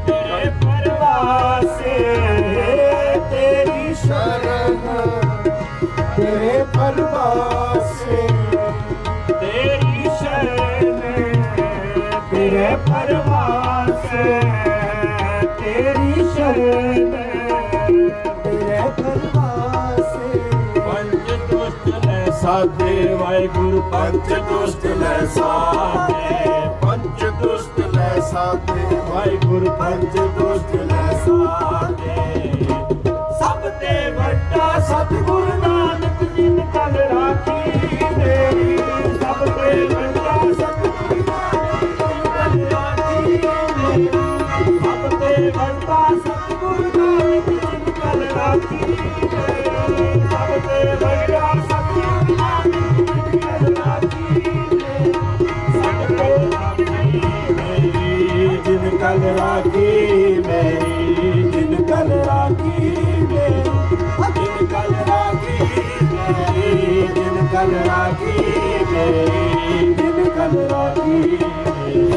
ਤੇਰੇ ਪਰਵਾਸੇ ਤੇਰੀ ਸ਼ਰਨ ਤੇਰੇ ਪਰਵਾਸੇ ਤੇਰੀ ਸ਼ਰਨ ਤੇਰੇ ਪਰਵਾਸੇ ਤੇਰੀ ਸ਼ਰਨ ਤੇਰੇ ਪਰਵਾਸੇ ਪੰਜ ਦੁਸ਼ਟ ਲੈ ਸਾਧੇ ਵਾਹਿਗੁਰੂ ਪੰਜ ਦੁਸ਼ਟ ਲੈ ਸਾਧੇ ਪੰਜ ਦੁਸ਼ਟ ਲੈ ਸਾਧੇ ਵਾਹਿਗੁਰੂ ਪੰਜ ਦੁਸ਼ਟ ਲੈ ਸਾਧੇ ਸਭ ਤੇ ਵੱਡਾ ਸਤਿਗੁਰ ਨਾਨਕ ਜਿਨ ਕਲ ਰਾਖੀ ਮੇਰੀ ਸਭ ਤੇ ਵੱਡਾ ਸਤਿਗੁਰ ਨਾਨਕ ਜਿਨ ਕਲ ਰਾਖੀ ਮੇਰੀ ਸਭ ਤੇ ਵੱਡਾ ਸਤਿਗੁਰ ਨਾਨਕ ਜਿਨ ਕਲ ਰਾਖੀ ਮੇਰੀ ਸਭ ਤੇ ਵੱਡਾ ਸਤਿਗੁਰ ਨਾਨਕ ਜਿਨ ਕਲ ਰਾਖੀ ਮੇਰੀ ਸਭ ਤੇ ਮੇਰੀ ਜਿਨ ਕਲ ਰਾਖੀ ਮੇਰੀ ਜਿਨ ਕਲ ਰਾਖੀ ਮੇਰੀ ਜਿਨ ਕਲ ਰਾਖੀ ਮੇਰੀ ਜਿਨ ਕਲ ਰਾਖੀ ਮੇਰੀ ਜਿਨ ਕਲ ਰਾਖੀ ਮੇਰੀ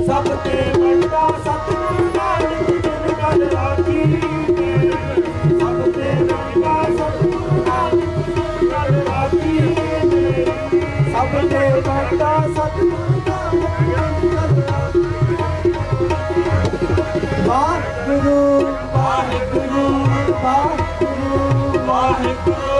ਸਭ ਤੇ ਵੱਡਾ ਸਤਿਗੁਰ ਨਾਨਕ ਜਿਨ ਕਲ ਰਾਖੀ ਮੇਰੀ ਸਭ ਤੇ ਵੱਡਾ ਸਤਿਗੁਰ ਨਾਨਕ ਜਿਨ ਕਲ ਰਾਖੀ ਮੇਰੀ ਸਭ ਤੇ ਵੱਡਾ ਸਤਿਗੁਰ ਨਾਨਕ ਜਿਨ ਕਲ ਰਾਖੀ ਵਾਹਿਗੁਰੂ ਵਾਹਿਗੁਰੂ ਵਾਹਿਗੁਰੂ ਵਾਹਿਗੁਰੂ